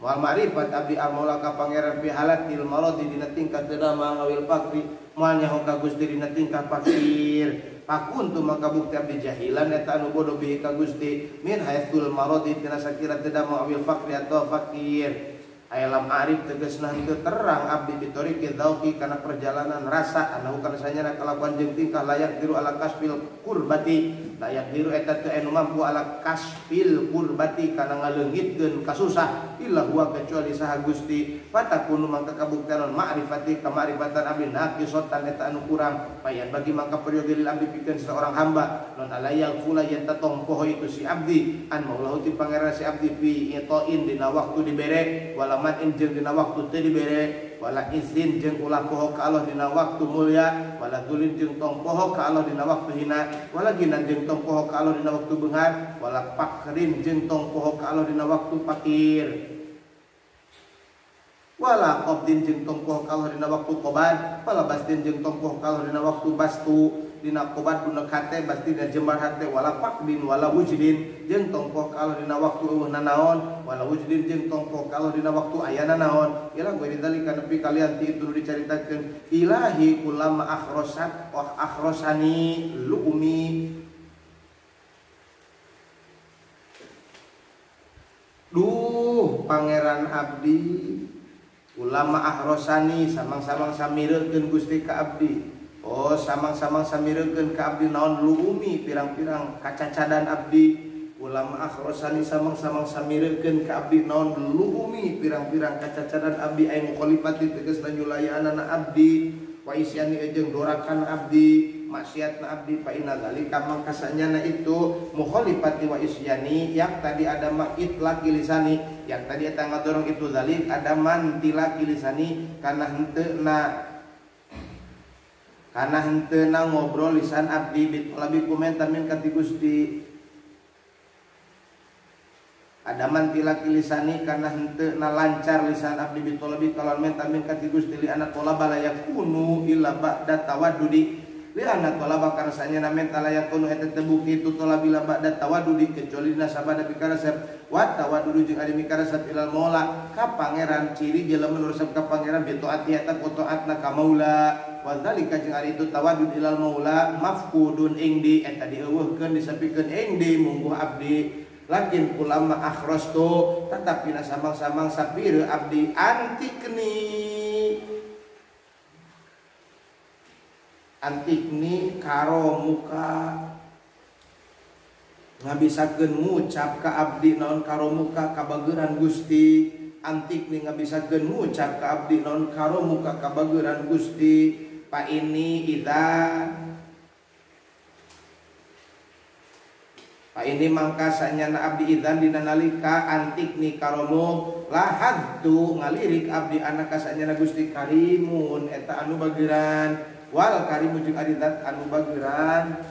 moal ma'rifat abdi al-maula ka pangeran fi halatil maradi dina tingkah teu damang awil fakri moal nyaho ka Gusti dina tingkah fakir pakuntu maka bukti abdi jahilan eta anu bodoh bihi ka Gusti min haitsul maradi tina sakira teu damang awil fakri atau fakir alam arif tegasna henteu terang abdi bitori dzauqi kana perjalanan rasa anu kana sanyana kalakuan jeung tingkah layak diru ala kasfil kurbati layak diru eta teu anu mampu ala kasfil kurbati kana ngaleungitkeun kasusah illa huwa kecuali saha Gusti fatakunu mangka kabuktian ma'rifati ka ma'rifatan abdi naqisotan eta anu kurang payan bagi mangka peryogelil abdi pikeun seorang hamba non alayal fula yen tatongpoh itu si abdi an maulahu ti pangeran si abdi fi itoin dina waktu dibere wala man injeng dina waktu teu dibere wala izin jeung ulah poho ka Allah dina waktu mulia wala dulin jeung tong poho ka Allah dina waktu hina wala ginan jeung tong poho ka Allah dina waktu beunghar wala pakrin jeung tong poho ka Allah dina waktu fakir wala qabdin jeung tong poho ka Allah dina waktu qobad wala basdin jeung tong poho ka Allah dina waktu bastu dina qobad duna kate basti dina jembar hate wala pakdin wala wujdin jeung tongpoh ka Allah dina waktu eueuhna naon wala wujdin jeung tongpoh ka Allah dina waktu ayana naon ila goi dzalika nepi kalian ti itu dicaritakeun ilahi kullama akhrosat wa akhrosani luumi duh pangeran abdi ulama ahrosani samang-samang samirekeun Gusti ka abdi. Oh samang-samang samirekeun ka abdi naon luumi pirang-pirang kacacadan abdi ulama akhrosani samang-samang samirekeun ka abdi naon luumi pirang-pirang kacacadan abdi ay mukhalifati tegasna nyulayaanana abdi wa isyani jeung dorakan abdi maksiatna abdi fa inna dzalika mangka sanyana itu mukhalifati wa isyani yang tadi ada ma'itlaq lisani yang tadi eta ngadorong itu dzalik ada mantilaq lisani kana henteu ngobrol lisan abdi bitolabi komentar min kati Gusti ada mantilak lisani kana henteu lancar lisan abdi bitolabi kalon mentar min kati Gusti li anak tolaba layak kunu illa ba'da tawaddudi li anak tolaba kana sanyana mental layak kunu eta terbukti itu tolabi la ba'da tawaddudi kecuali nasabada bikarasab wa tawaddudu jeung ari mikarasab ilal maula ka pangeran ciri jelema nu resep ka pangeran bi taati eta taatna ka maula wa dzalika jeung ari itu tawaddud ilal maula mafqudun ing eta dieuweuhkeun disepikeun ing mungguh abdi lakin ulama akhrostu tetapi samang-samang sapire abdi antikni antikni karo muka ngabisakeun ngucap ka abdi naon karo muka kabageuran Gusti. Antikni ngabisakeun ngucap ka abdi naon karo muka kabageuran Gusti. Pa ini mangka sanyana abdi idzan dina nalika antikni karomo lahadtu ngalirik abdi anak kasanyana Gusti karimun eta anu bageuran wal karimu jeung ari zat anu bageuran.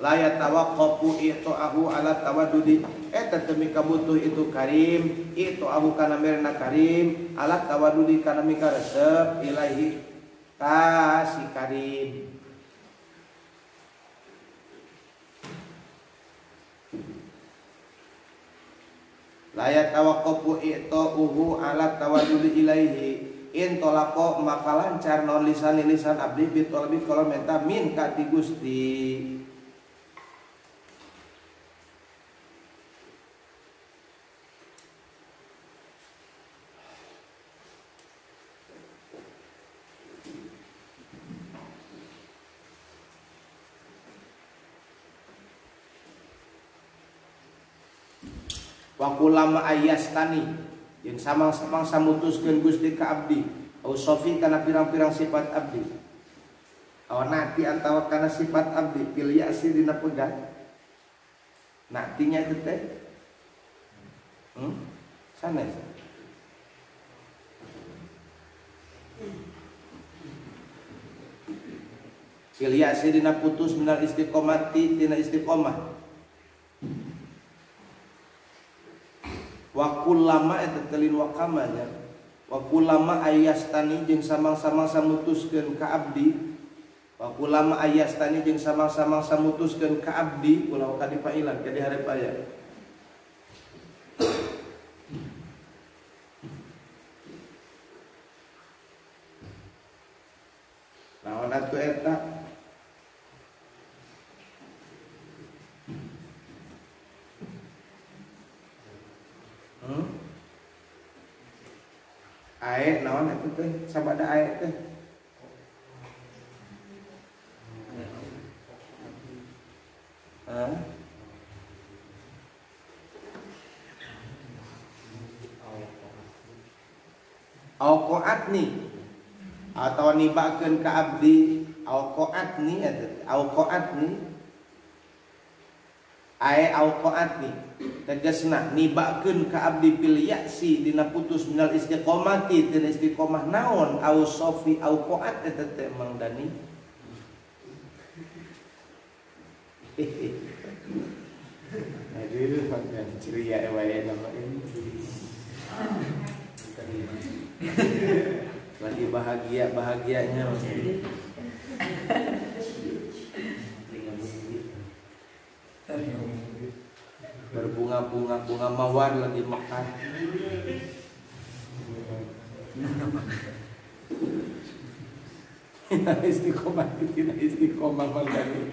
La yatawaqqafu ita'ahu ala tawaddudi eta teu mikabutuh itu karim ita'ahu kana merna karim ala tawaddudi kana mikaresep ilahi ka si karim. La yatawaqqafu ita'uhu ala tawaddudi ilaihi in tolako maka lancar non lisan abdi bitolbi kalau menta min ka ti Gusti. Wa kulama ayastani jeung samang-samang samutuskeun Gusti ka abdi au sofi kana pirang-pirang sifat abdi aw nati atawa kana sifat abdi pil yasi dina pegat natinya itu teh sanes pil yasi dina putus minal istiqomati dina istiqomah. Wa kullama eta telin wakamanya wa kullama ayastani jeung samang-samang samutuskeun ka abdi wa kullama ayastani jeung samang-samang samutuskeun ka abdi ulah ka dipailan ka di hareup aya naon atuh eta ae naon eta teh sabada ae teh auqoatni atau nibakeun ka abdi auqoatni eta auqoatni ae auqoatni tegasna nibakeun ka abdi pil ya'si dina putus minal istiqomati dina istiqomah naon au sofi au qoat eta teh Mang Dani. Aduh makan ceria wae nama ini. Lagi bahagianya berbunga-bunga mawar lagi makan. Istiqomah tidak istiqomah mangkani.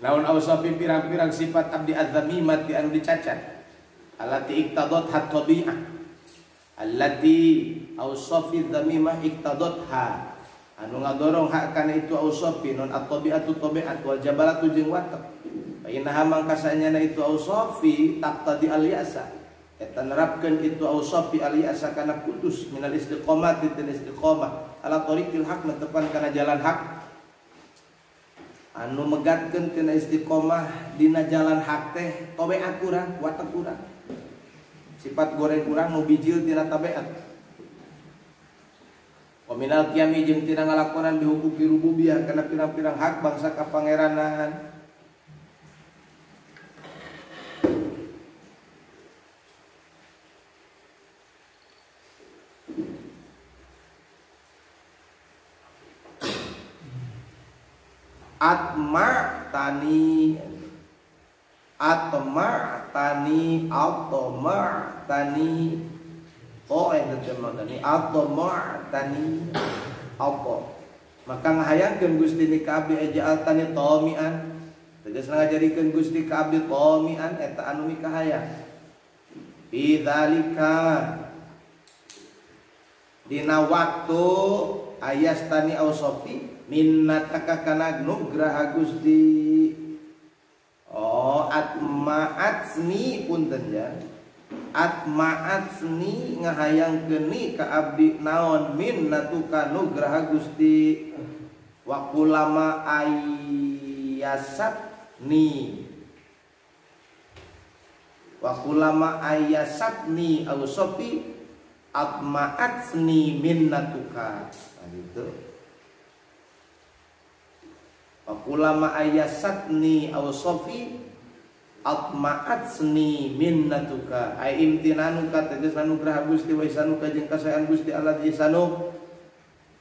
Laun ausafi pirang-pirang sifat abdi adzamimat anu dicacat. Allati iqtadat hat-tabi'ah. Allati ausafi dzamimah iqtadatha. Anu ngadorong hak kana itu ausafi non at-tabi'atu tabi'at wal jabalatu jeung watak. Innaha mangkasanyana itu ausafi taqtadi al-ya'sa. Eta nerapkeun itu ausafi al-ya'sa kana putus minal istiqomah tin istiqomah ala tariqil haq netepan kana jalan hak. Anu megatkeun tina istiqomah dina jalan hak teh tabiat urang, watak urang. Sifat goreng urang nu bijil tina tabiat. Wa minal qiyami jeung tina ngalakonan bihuquqi rububiyah kana pirang-pirang hak bangsa kapangeranan. Atma tani oh yang terjemah tani atma tani apa maka ngahayangkeun Gusti ni ka abdi ajal tani tamian tegasna ngajadikeun Gusti ka abdi tamian eta anu mikahayang bidzalika dina waktu ayastani ausofi minnataka kana nugraha Gusti. Oh atma'atsni punten ya. Atma'atsni ngahayangkeuni ka abdi naon minnatuka nugraha Gusti. Wa kulama ayasatni wa kulama ayasatni ausofi atma'atsni minnatuka. Nah gitu. Wa kulama ayasatni ausofi atma'atsni minnatuka. Ai imtinanuka tegas anugerah Gusti wa isanuka jeung kasayan Gusti Allah di sanu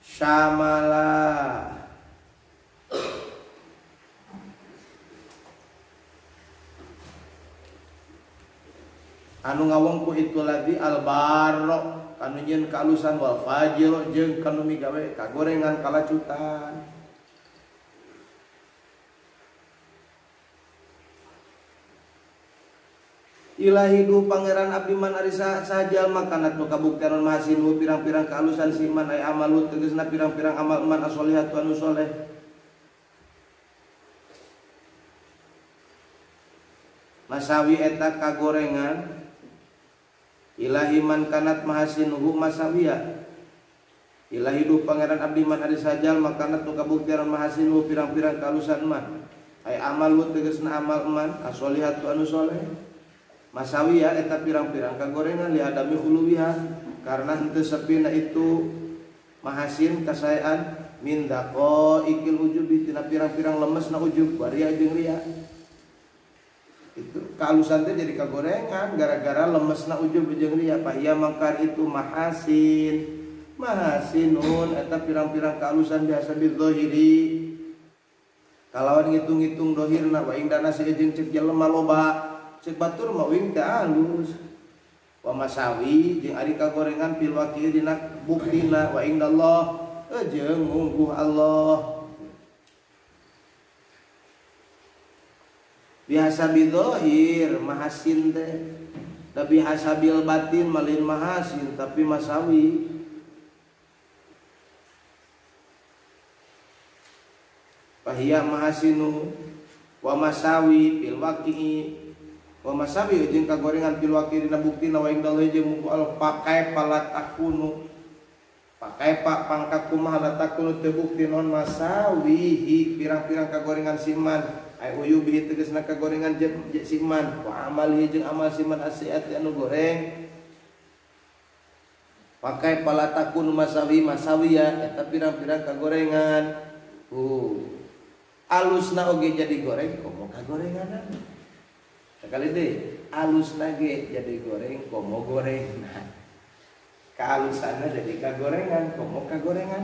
syamala anu ngawongku itu lagi albarro kanu nyeun kalusan wal fajir jeung kanu migawe kagorengan kalacutan. Ilahi du pangeran abdi man ari sajal makana tu kabuktian mahasinu pirang-pirang kalusan siman ay amalut tegasna pirang-pirang amal man asolihatu anu soleh. Masawi eta kagorengan ilahi man kanat mahasinuhu masawiya. Ilahi du pangeran abdi man ari sajal makana tu kabuktian mahasinu pirang-pirang kalusan man ay amalut tegasna amal man asolihatu anu soleh. Masawiya eta pirang-pirang kagorengan li adami uluwiha karena henteu sepina itu mahasin kasayaan min daqo ikil ujubi tina pirang-pirang lemesna ujub waria jeung ria. Itu kalusan teh jadi kagorengan gara-gara lemesna ujub jeung ria. Pahia mangkar itu mahasinun eta pirang-pirang kalusan biasa bidzahiri kalawan ngitung-ngitung dohirna wa indana jeung cek jelema loba cek batur mah wing teh alus. Wa masawi jeung ari kagorengan fil waqi dina buktina wa indallah jeung mungguh Allah. Biasa bidzahir mahasin teh da biasa bil batin malin mahasin tapi masawi. Fahiya mahasinu wa masawi fil waqi wa masabi jeung kagorengan fil waqi dina buktina wa indallah jeung Allah pakai palat akunu pakai pak pangkat kumaha latakunu teu bukti non masawihi pirang-pirang kagorengan siman ai uyubi tegasna kagorengan siman wa amalihi jeung amal siman asiati anu goreng pakai palat akunu masawiya eta pirang-pirang kagorengan alusna oge jadi goreng komo kagorenganan. Sekali deh, alus nage jadi goreng, komo goreng. Nah, kealusannya jadi kagorengan, komo kagorengan.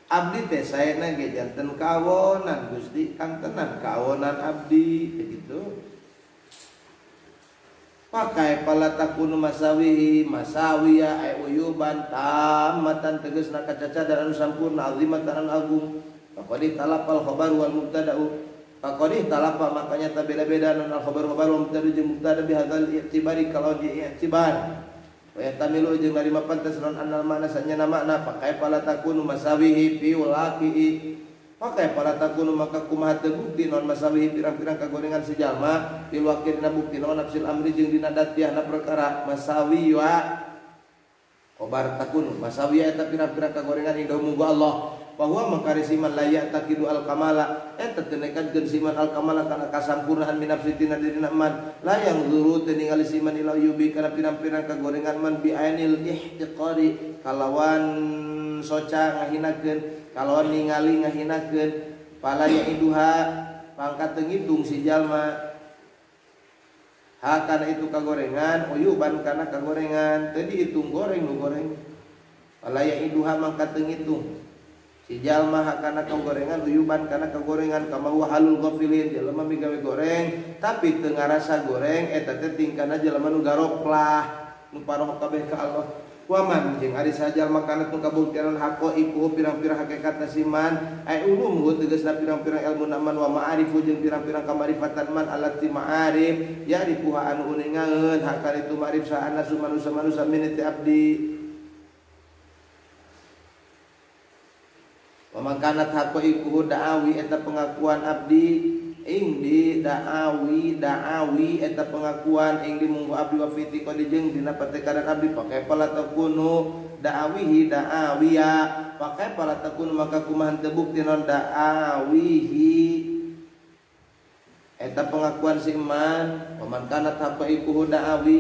Abdi teh saya nage janten kawonan, Gusti kang tenan kawonan abdi, begitu. Pakai palatakunu masawiya ay uyuban tamatan tegasna kacacadan anu sampurna azimatan anu agung. Faqadih talapal khabar wal mubtada'u. Faqadih talapa makanya beda-beda non al khabar wal mubtada jeung mubtada bihadzal i'tibari kalau di i'tibar. Wa yatamilu jeung dari mapantas non annal makna sanyana makna pakai pala takunu masawihi fi walaqihi. Pakai pala takunu maka kumaha teu bukti non masawihi pirang-pirang kagorengan sejalma fil waqirna bukti non nafsil amri jeung dina datiahna perkara masawi wa khabar takunu masawiya eta pirang-pirang kagorengan indah muga Allah. Bahwa mengkarisiman layak takidu al kamala eta tenekan siman al kamala kana kasampurnaan min nafsi tina dirina man la yang zuru teu ningali siman ila yubi kana pirang-pirang kagorengan man bi ainil ihtiqari kalawan soca ngahinakeun kalawan ningali ngahinakeun pala ya iduha pangkat teu ngitung si jalma ha kana itu kagorengan uyuban kana kagorengan teu dihitung goreng nu goreng pala ya iduha mangkat teu ngitung si jalma hakana kagorengan uyuban kana kagorengan kama wa halul ghafilin jelema migawe goreng tapi teu ngarasa goreng eta teh tingkana jelema nu garoklah nu paroh kabeh ka Allah Waman jeung ari sajal makana tu kabuktian haqaiqu pirang-pirang hakikat siman ai ulum tegasna pirang-pirang ilmu man wa ma'arifu jeung pirang-pirang kamarifatan man alati ma'arif ya dipuha anu uningaeun hakal itu ma'rif sa'ana manusia min ti abdi wa makanat haqaiqu da'awi eta pengakuan abdi ing di da'awi eta pengakuan ing di munggu abdi wa fiti qad jeung dina patekaran abdi pakai pala takunu da'awihi da'awiya pakai pala takunu maka kumaha teu bukti non da'awihi eta pengakuan si iman waman kana haqaiqu da'awi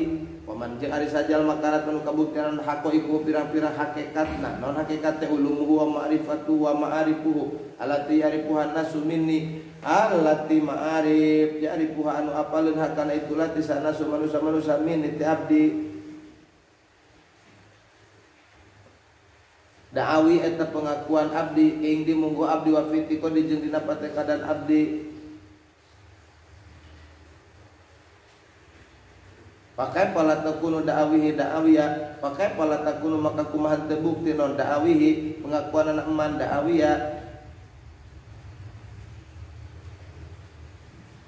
waman jeung ari sajal makarat anu kabuktian haqaiqu pirang-pirang hakikatna non hakikat teh ulumuhu wa ma'rifatu wa ma'arifuhu alati yarifuhan nasu minni allati ma'arif ya'rifuha anu apaleun hakana itulah ti sana manusia min ti abdi da'awi eta pengakuan abdi ing di munggu abdi wa fiti qad jeung dina patekadan abdi pakai pala takunu da'awihi da'awiya pakai pala takunu maka kumaha teu bukti non da'awihi pengakuan anak eman da'awiya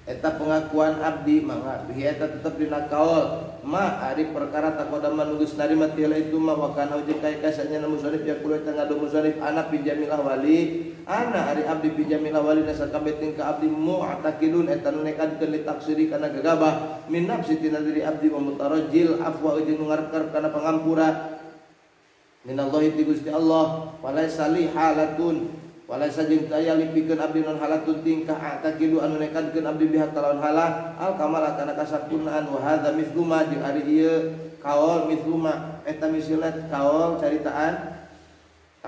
eta pengakuan abdi mangga bihi eta tetep dina kaul ma ari perkara taqaddama nugus narima tiala itu ma wa kana ujung kai kasanya musannif ya kulo eta ngadu musannif ana pinjamil wali ana ari abdi pinjamil wali nasa kabeting ka abdi mu'taqidun eta nu nekadkeun li taksiri kana gagabah min nafsi tina diri abdi wa mutarajjil afwa ujung ngarep kana pangampura minallahi ti Gusti Allah walaisa li halatun walaysa jeung taya lipikeun abdi non halatun tingkah atakidu anu nekadkeun abdi biha kalawan halah al kamala kana kasampurnaan wa hadza misluma jeung ari ieu kaul misluma eta misilna kaul caritaan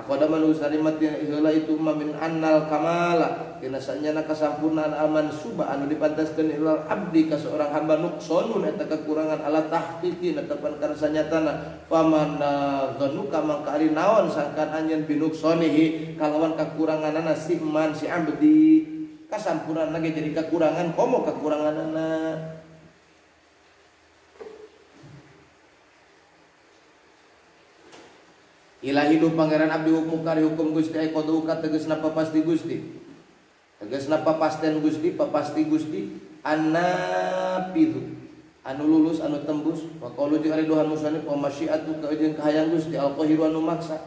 aqadama nu sarimat heula itu min annal kamala dina sanyana kasampurnaan aman suba anu dipantaskeun ilal abdi ka seorang hamba nuqsanun eta kekurangan ala tahqiqi netepan kana sanyatana faman dzanuka mangka ari naon sangkan anjeun binuqsanihi kalawan kekuranganana si man si abdi kasampurnaan lagi jadi kekurangan komo kekuranganana ila hidup pangeran abdi hukum kari hukum Gusti ay koduka tegasna papasti Gusti tegasna papasten Gusti papasti Gusti anapidu anu lulus anu tembus wa qaulu jeung ari duhan musannif wa masyiatu ka jeung kahayang Gusti al qahiru anu maksa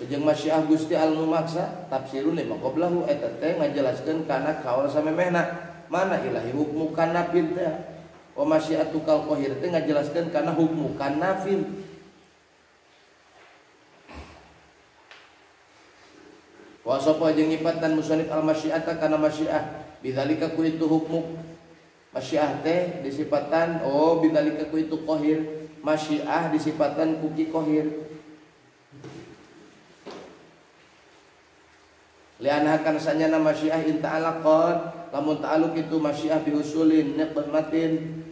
jeung masyiah Gusti al maksa tafsirun lima qablahu eta teh ngajelaskeun kana kaul samemehna mana ilahi hukmu kana fil teh wa masyiatu kal qahir teh ngajelaskeun kana hukmu kana fil wa sapa jeung nyipatan musannif al-masyiata kana masyiah bidzalika ku itu hukmu masyiah teh disipatan bidzalika ku itu qahir masyiah disipatan ku ki qahir lianha kana sanyana masyiah in ta'alaqat lamun ta'alluq itu masyiah bihusulin niqmatin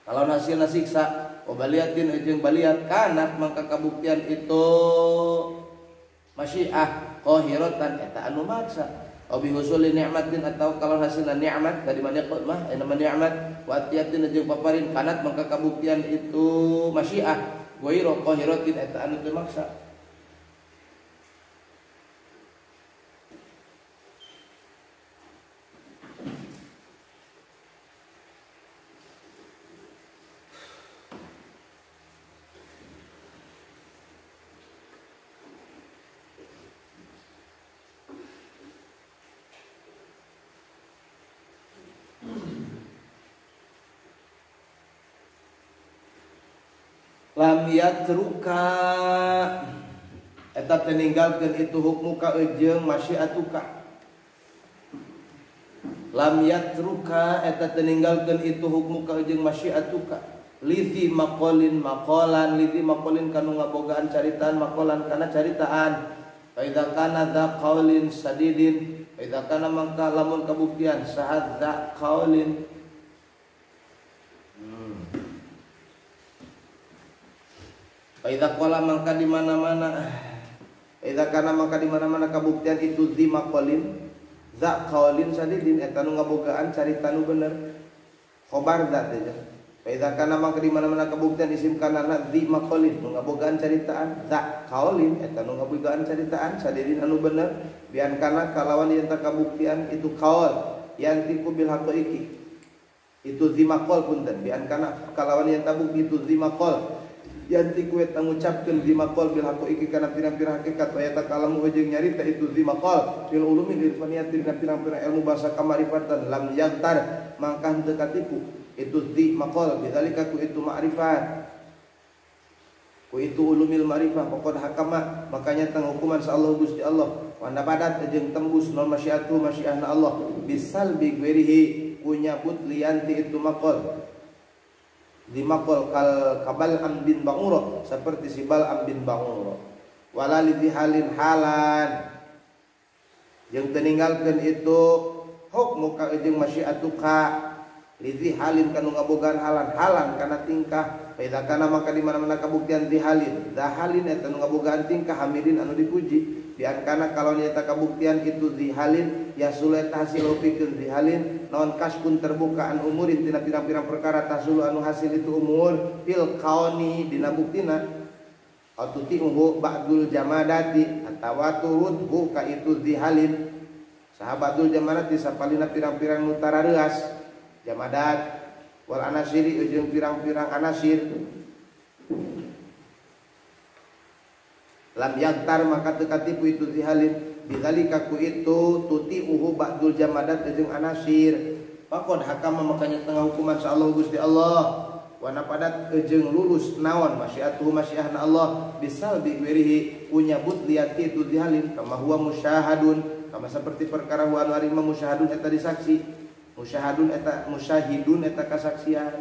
kalau hasilna siksa wa baliatin jeung baliat kana mangka kabuktian itu masyiah qahiratan eta anu maksa abi husuli nikmatin atau kalau hasilna nikmat dari mana mah nama nikmat wa atiyatin jeung paparin kanat maka kabuktian itu masyiah ghairu qahiratin eta anu teu maksa lam yatruka eta teninggalkeun itu hukmu ka jeung masyiatuka lam yatruka eta teninggalkeun itu hukmu ka jeung masyiatuka lizi maqalin kanu ngabogaan caritaan maqalan kana caritaan fa idza kana dza qaulin sadidin fa idza kana mangka lamun kabuktian sahad dza qaulin Idza qala mangka di mana-mana idza kana mangka di mana-mana kabuktian itu zima qalin za qaulin sadidin eta nu ngabogaan carita nu bener khobar zat aja Paida kana mangka di mana-mana kabuktian isim kana dzi maqalin nu ngabogaan caritaan za qaulin eta nu ngabogaan caritaan sadirin anu bener bian kana kalawan yen kabuktian itu qaul yang tiku bil haqiqi itu dzi maqal punten bian kana kalawan yen tabukti itu dzi maqal yang tiku eta ngucapkeun dzi maqal bil haqiqi kana pirang-pirang hakikat wa eta kalamu jeung nyarita itu dzi maqal fil ulumi irfaniyati dina pirang-pirang ilmu bahasa kamarifatan lam yantar mangka henteu katipu itu di maqal bidzalika ku itu ma'rifat ku itu ulumil ma'rifah pokon hakama makanya tang hukuman sallallahu Gusti Allah wa nabadat jeung tembus non masyiatu masyiahna Allah bisal bi ghairihi ku nyabut lianti itu maqal di maqal kabal am bin bangura seperti si bal am bin bangura wala li halin halan jeung teninggalkeun itu hukmu ka jeung masyiatu ka lidhi halin kanu ngabogaan halan kana tingkah paida kana maka di mana-mana kabuktian di halin dah halin eta nu ngabogaan tingkah hamidin anu dipuji bian kana kalau nyata kabuktian itu di halin ya sulit hasil pikeun di halin naon kaspun terbuka an umurin tina pirang-pirang perkara tasulu anu hasil itu umur fil kauni dina buktina atuti uhu ba'dul jamadati atawa turut hu ka itu di halin sahabatul jamadati sapalina pirang-pirang nu tarareas jamadat wal anasiri jeung pirang-pirang anasir lam yantar maka teu katipu itu dihalin bidzalika ku itu tuti uhu ba'dul jamadat jeung anasir faqad hakama makanya tengah hukuman sallallahu Gusti Allah wa napadat jeung lurus naon masyiatuhu masyiahna Allah bisal bi wirihi unyabut liati itu dihalin kama huwa musyahadun kama seperti perkara wa anu ari musyahadun eta disaksi musyahadun eta kasaksian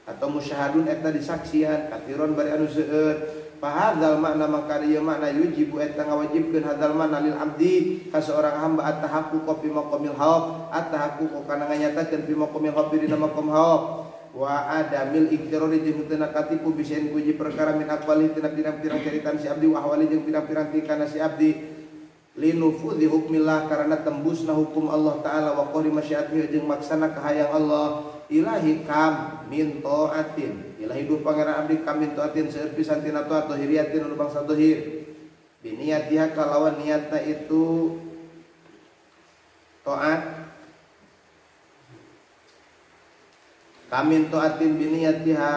atau musyahadun eta disaksian katiron bari anu seueur fahadzal makna maka ieu makna yujibu eta ngawajibkeun hadzal makna lil abdi ka seorang hamba at-tahaqquq fi maqamil hawf at-tahaqquq kana nganyatakeun fi maqamil hawf dina maqam hawf wa adamil iktirari jeung teu katipu bisain puji perkara min aqwali tina pirang-pirang caritaan si abdi wa ahwali jeung pirang-pirang tingkahna si abdi linufudhi hukmillah karena tembusna hukum Allah Ta'ala wa qori masyiatih jeung maksana kahayang Allah ilahi kam min ta'atin ilahi duh pangeran abdi kam min ta'atin seueur pisan tina ta'at dohiriatin anu bangsa dohir biniyatiha kalawan niatna itu ta'at kam min ta'atin biniyatiha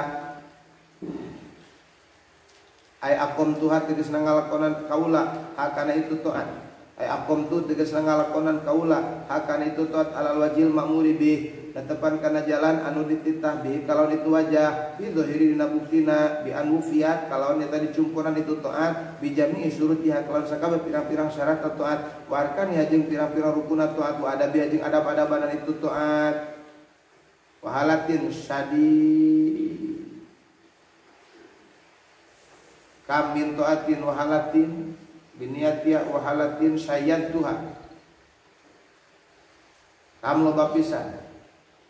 ay akom tuha tegasna ngalakonan kaula hakana itu ta'at ay akom tu tegasna ngalakonan kaula hakana itu ta'at alal wajil ma'muri bih netepan kana jalan anu dititah bih kalau itu wajah bi zahiri dina buktina bi anwufiyat kalau nyata dicumpuran itu ta'at bi jami'i syurutiha kalau sakabeh pirang-pirang syarat ta'at wa arkaniha jeung pirang-pirang rukunat ta'at wa adabi jeung adab-adaban itu ta'at wa halatin syadi kam min ta'atin wa halatin biniyatiya wa halatin sayyatuha kam loba pisan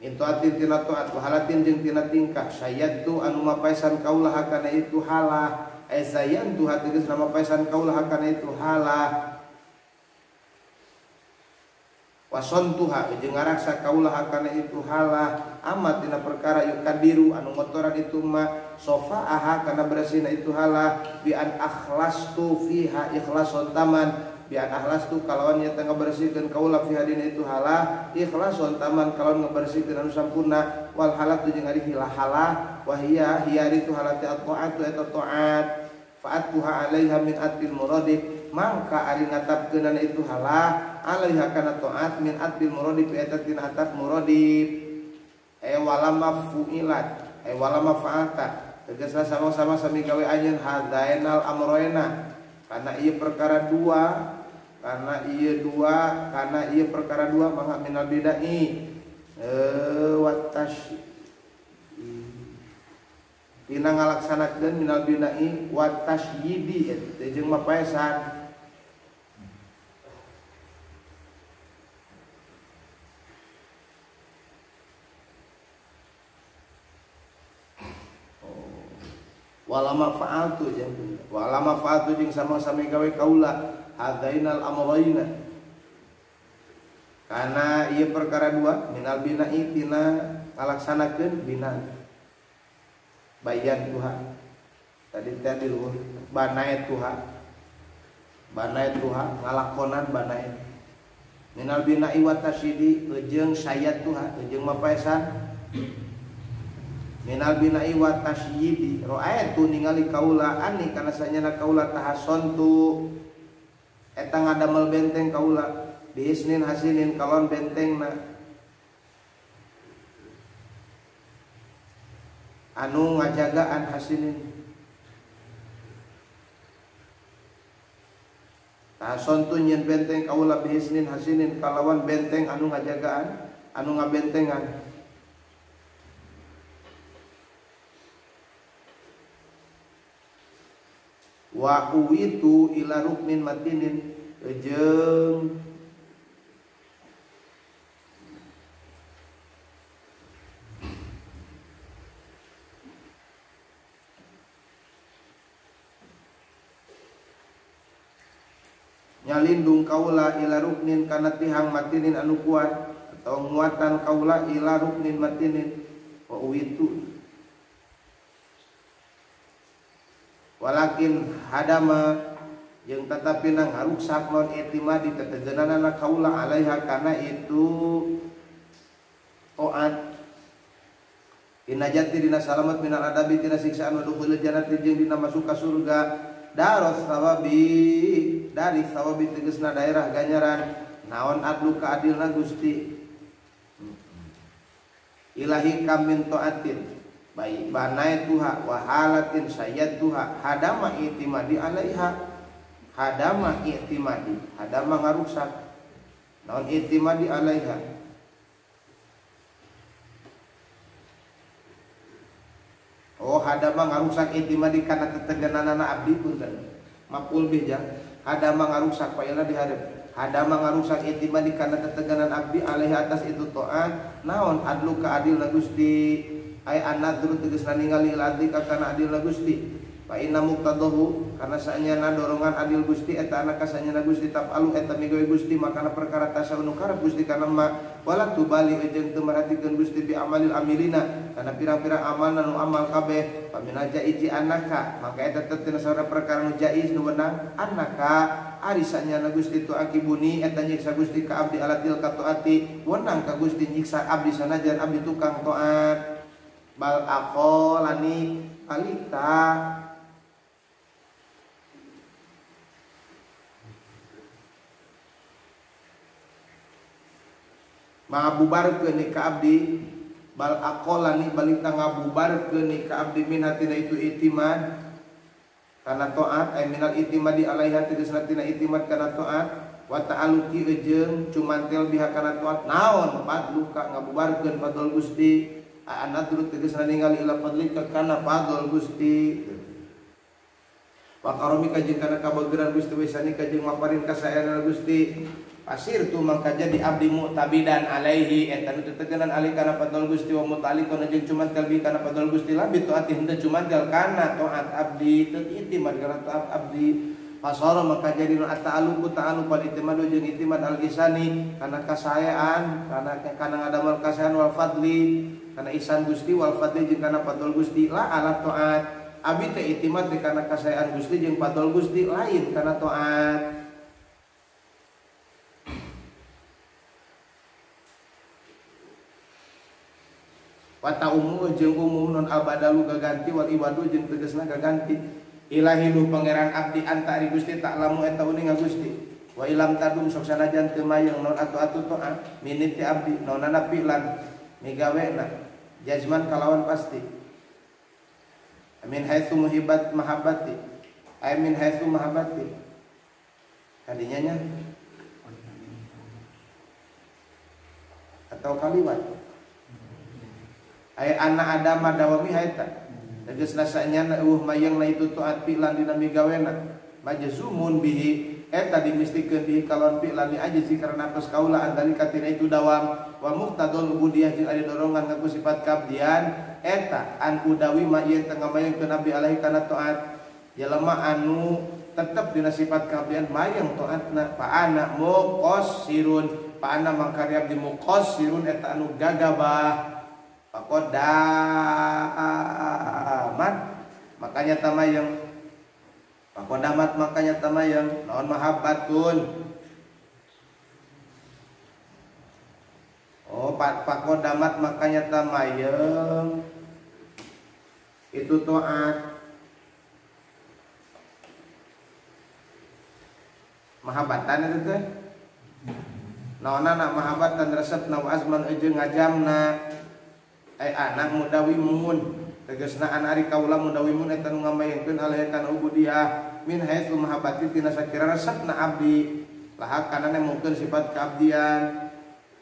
min ta'atin tina ta'at wa halatin jeung tina tingkah sayyatu anu mapaisan kaulah kana itu halah ay sayyantuha tegas nama mapaisan kaulah kana itu halah wasontuha jeung ngaraksa kaulah kana itu halah amat dina perkara yukadiru anu motoran itu mah sofaaha kana bersihna itu halah bi an akhlastu fiha ikhlason taman bi an akhlastu kalawan nyata ngabersihkeun kaulah fiha dina itu halah ikhlason taman kalawan ngabersihkeun anu sampurna wal halatu jeung ari hilah halah wa hiya itu halati at-ta'atu eta ta'at fa'atuha alaiha min atil muradib mangka ari ngatapkeunana itu halah alaiha kana ta'at min atil muradib eta tina atap muradib walama fu'ilat walama fa'ata tegasna sama-sama sami gawe anjeun hadainal amroena karena ieu perkara dua karena ieu perkara dua mangha minal bidai watash dina ngalaksanakeun minal bidai watasyyidi jeung mapaesan walama fa'altu jeung sama-sama gawe kaula hadainal amrayna kana ieu perkara dua minal bina'i tina ngalaksanakeun bina bayan Tuhan tadi tadi luhur banae Tuhan ngalakonan banae minal bina'i wa tasyidi jeung sayat Tuhan jeung mapaesan minal bina'i wa tasyidi ra'aitu ningali kaula ani kana sanyana kaula tahasontu eta ngadamel benteng kaula biisnin hasinin kalon bentengna anu ngajagaan hasinin tahasontu nyen benteng kaula biisnin hasinin kalawan benteng anu ngajagaan anu ngabentengan wa uwitu ila ruknin matinin jeung nyalindung kaula ila ruknin kana tihang matinin anu kuat atau nguatan kaula ila ruknin matinin wa uwitu walakin hadama yang tetapi nang haruksak non itimadi tetegenanana kaula alaiha kana itu taat inajati dina salamat minal adabi tina siksaan wa dukhulil jannati jeung dina masuk ka surga daros sawabi dari sawabi tegasna daerah ganjaran naon adlu ka adilna Gusti ilahi kamin taatin baik banai tuha wahalatin sayyad tuha hadama itimadi alaiha hadama itimadi hadama ngarusak naon itimadi alaiha oh hadama ngarusak itimadi kana tetegananana abdi punten maqul bija hadama ngarusak payeuna dihareup hadama ngarusak itimadi kana teteganan abdi alaiha atas itu taat naon adlu ka adilna Gusti ay anadru tegasna ningali ladzi kana adilna Gusti fa inna muqtadahu kana saenyana dorongan adil Gusti eta anak kasanyana Gusti tafalu eta migawe Gusti makana perkara tasawun karep Gusti kana ma wala tubali jeung teu marhatikeun Gusti bi amalil amilina kana pirang-pirang amal nu amal kabeh paminaja iji anaka maka eta teh tina saura perkara nu jaiz nu wenang anaka ari saenyana Gusti tu akibuni eta nyiksa Gusti ka abdi alatil ka taati wenang ka Gusti nyiksa abdi sanajan abdi tukang taat bal aqolani alita ngabubarkeun ka abdi bal aqolani balita ngabubarkeun ka abdi min hatina itu itimad kana taat ay minal itimadi alaiha tegasna tina itimad kana taat wa ta'aluki jeung cumantel biha kana taat naon padlu ka ngabubarkeun fadl Gusti anadru tegasna ningali ila fadlika kana fadl Gusti wa karomika jeung kana kabageran Gusti wisani ka jeung maparin kasaeana Gusti pasir tu mangka jadi abdi mu'tabidan alaihi eta nu tetegenan alih kana fadl Gusti wa mutalikon jeung cumantel bi kana fadl Gusti labi taat henteu cumantel kana taat abdi teu itimad kana taat abdi pasara maka jadi nu ta'aluku ta'aluq wal itimad jeung itimad al-isani kana kasaean kana ngadamal kasaean wal fadli kana ihsan Gusti wal fadli jeung kana fadl Gusti la ala taat abi teh itimad kana kasaean Gusti jeung fadl Gusti lain kana taat wata umum jeung umum non abadalu gaganti wal ibadu jeung tegasna gaganti ilahi lu pangeran abdi anta ari Gusti tak lamu eta uning Gusti wa ilam tadum sok sanajan teu mayeng non atu-atu taat miniti abdi nonana pilan migawena jazman kalawan pasti min haitsu muhibat mahabbati ay min haitsu mahabbati kadinya nya atau kalimat ay anna adama dawami haita tegasna saenyana mayang na itu taat pilan dina migawena majzumun bihi eta dimistikeun bihi kalon pilan di ajzi karena tos kaula andali katina itu dawam wa muqtadul ubudiyah jeung ari dorongan ngaku sifat kabdian eta an udawi ma ieu teu ngamayangkeun abdi alaihi kana taat jelema anu tetep dina sifat kabdian mayang taatna fa ana muqassirun fa ana mangkari abdi muqassirun eta anu gagabah Pakodamat makanya tamayang. Pakodamat makanya tamayang. Naon mahabbatun. Oh, pakodamat makanya tamayang. Itu taat. Mahabbatan itu teh. Naonna mahabbatan resepna wa azman jeung ngajamna. Anak mudawimun tegasna an ari kaula mudawimun eta nu ngamayengkeun alaihi kana ubudiyah min haitsu mahabbati tina sakira resepna abdi laha kana nemungkeun sifat keabdian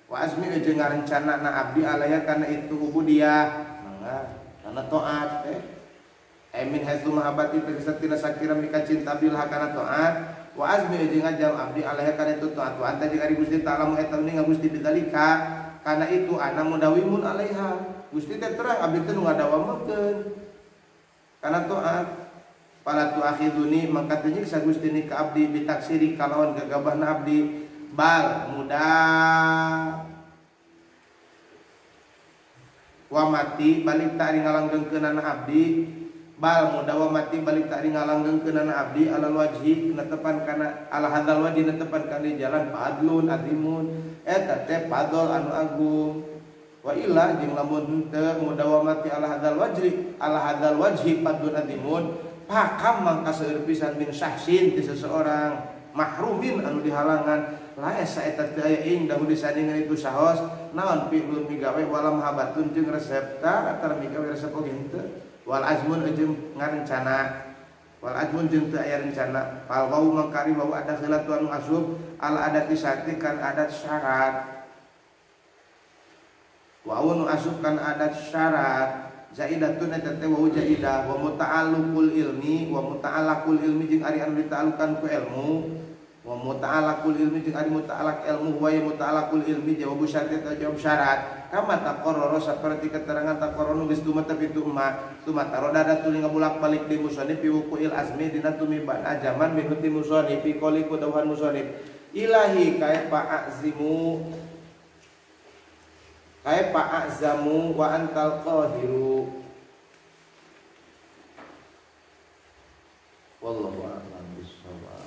wa azmi jeung ngarencanana abdi alaihi kana itu ubudiyah mangga kana taat teh min haitsu mahabbati tegasna tina sakira mika cinta abdi laha kana taat wa azmi jeung ngajal abdi alaihi kana itu taat wa anta jeung ari Gusti ta'ala mu eta ning Gusti bidzalika kana itu ana mudawimun alaiha Gusti teh terang abdi teh nu ngadawamakeun kana taat pala tu akhiduni mangka teh nyiksa Gusti ni ka abdi bitaksiri kalawan gagabahna abdi bal muda wa mati balik ta ari ngalanggengkeunana abdi bal muda wa mati balik ta ari ngalanggengkeunana abdi alal wajhi netepan kana ala hadzal wajhi netepan kana jalan fadlun azimun eta teh fadl anu agung wa illa jeung lamun teu mudawamati ala hadzal wajhi fadlun azimun pakam mangka seueur pisan min syahsin ti seseorang mahrumin anu dihalangan la esa eta teu aya ing dahu disandingan itu sahos naon fi'lun migawe wala mahabbatun jeung resep ta atar migawe resep oge henteu wal azmun jeung ngarencana wal azmun jeung teu aya rencana fal wau mangkari wau ada khilatu anu asub al adati sakti kan adat syarat wa nu asubkan adat syarat zaidatun eta teh wa zaidah wa muta'alluqul ilmi wa muta'allaqul ilmi jeung ari anu dita'alluqkan ku ilmu wa muta'allaqul ilmi jeung ari muta'allaq ilmu wa muta'allaqul ilmi jawabu syarat atau jawab syarat kama taqarrara saperti keterangan taqarrara geus tumata pitu emma tumata rodada tuluy ngabulak-balik di musannif fi wuqu'il azmi dina tumiban ajaman min huti musannif fi qouli kudawan musannif ilahi kaifa a'zamu wa antal qahiru wallahu a'lam bissawab.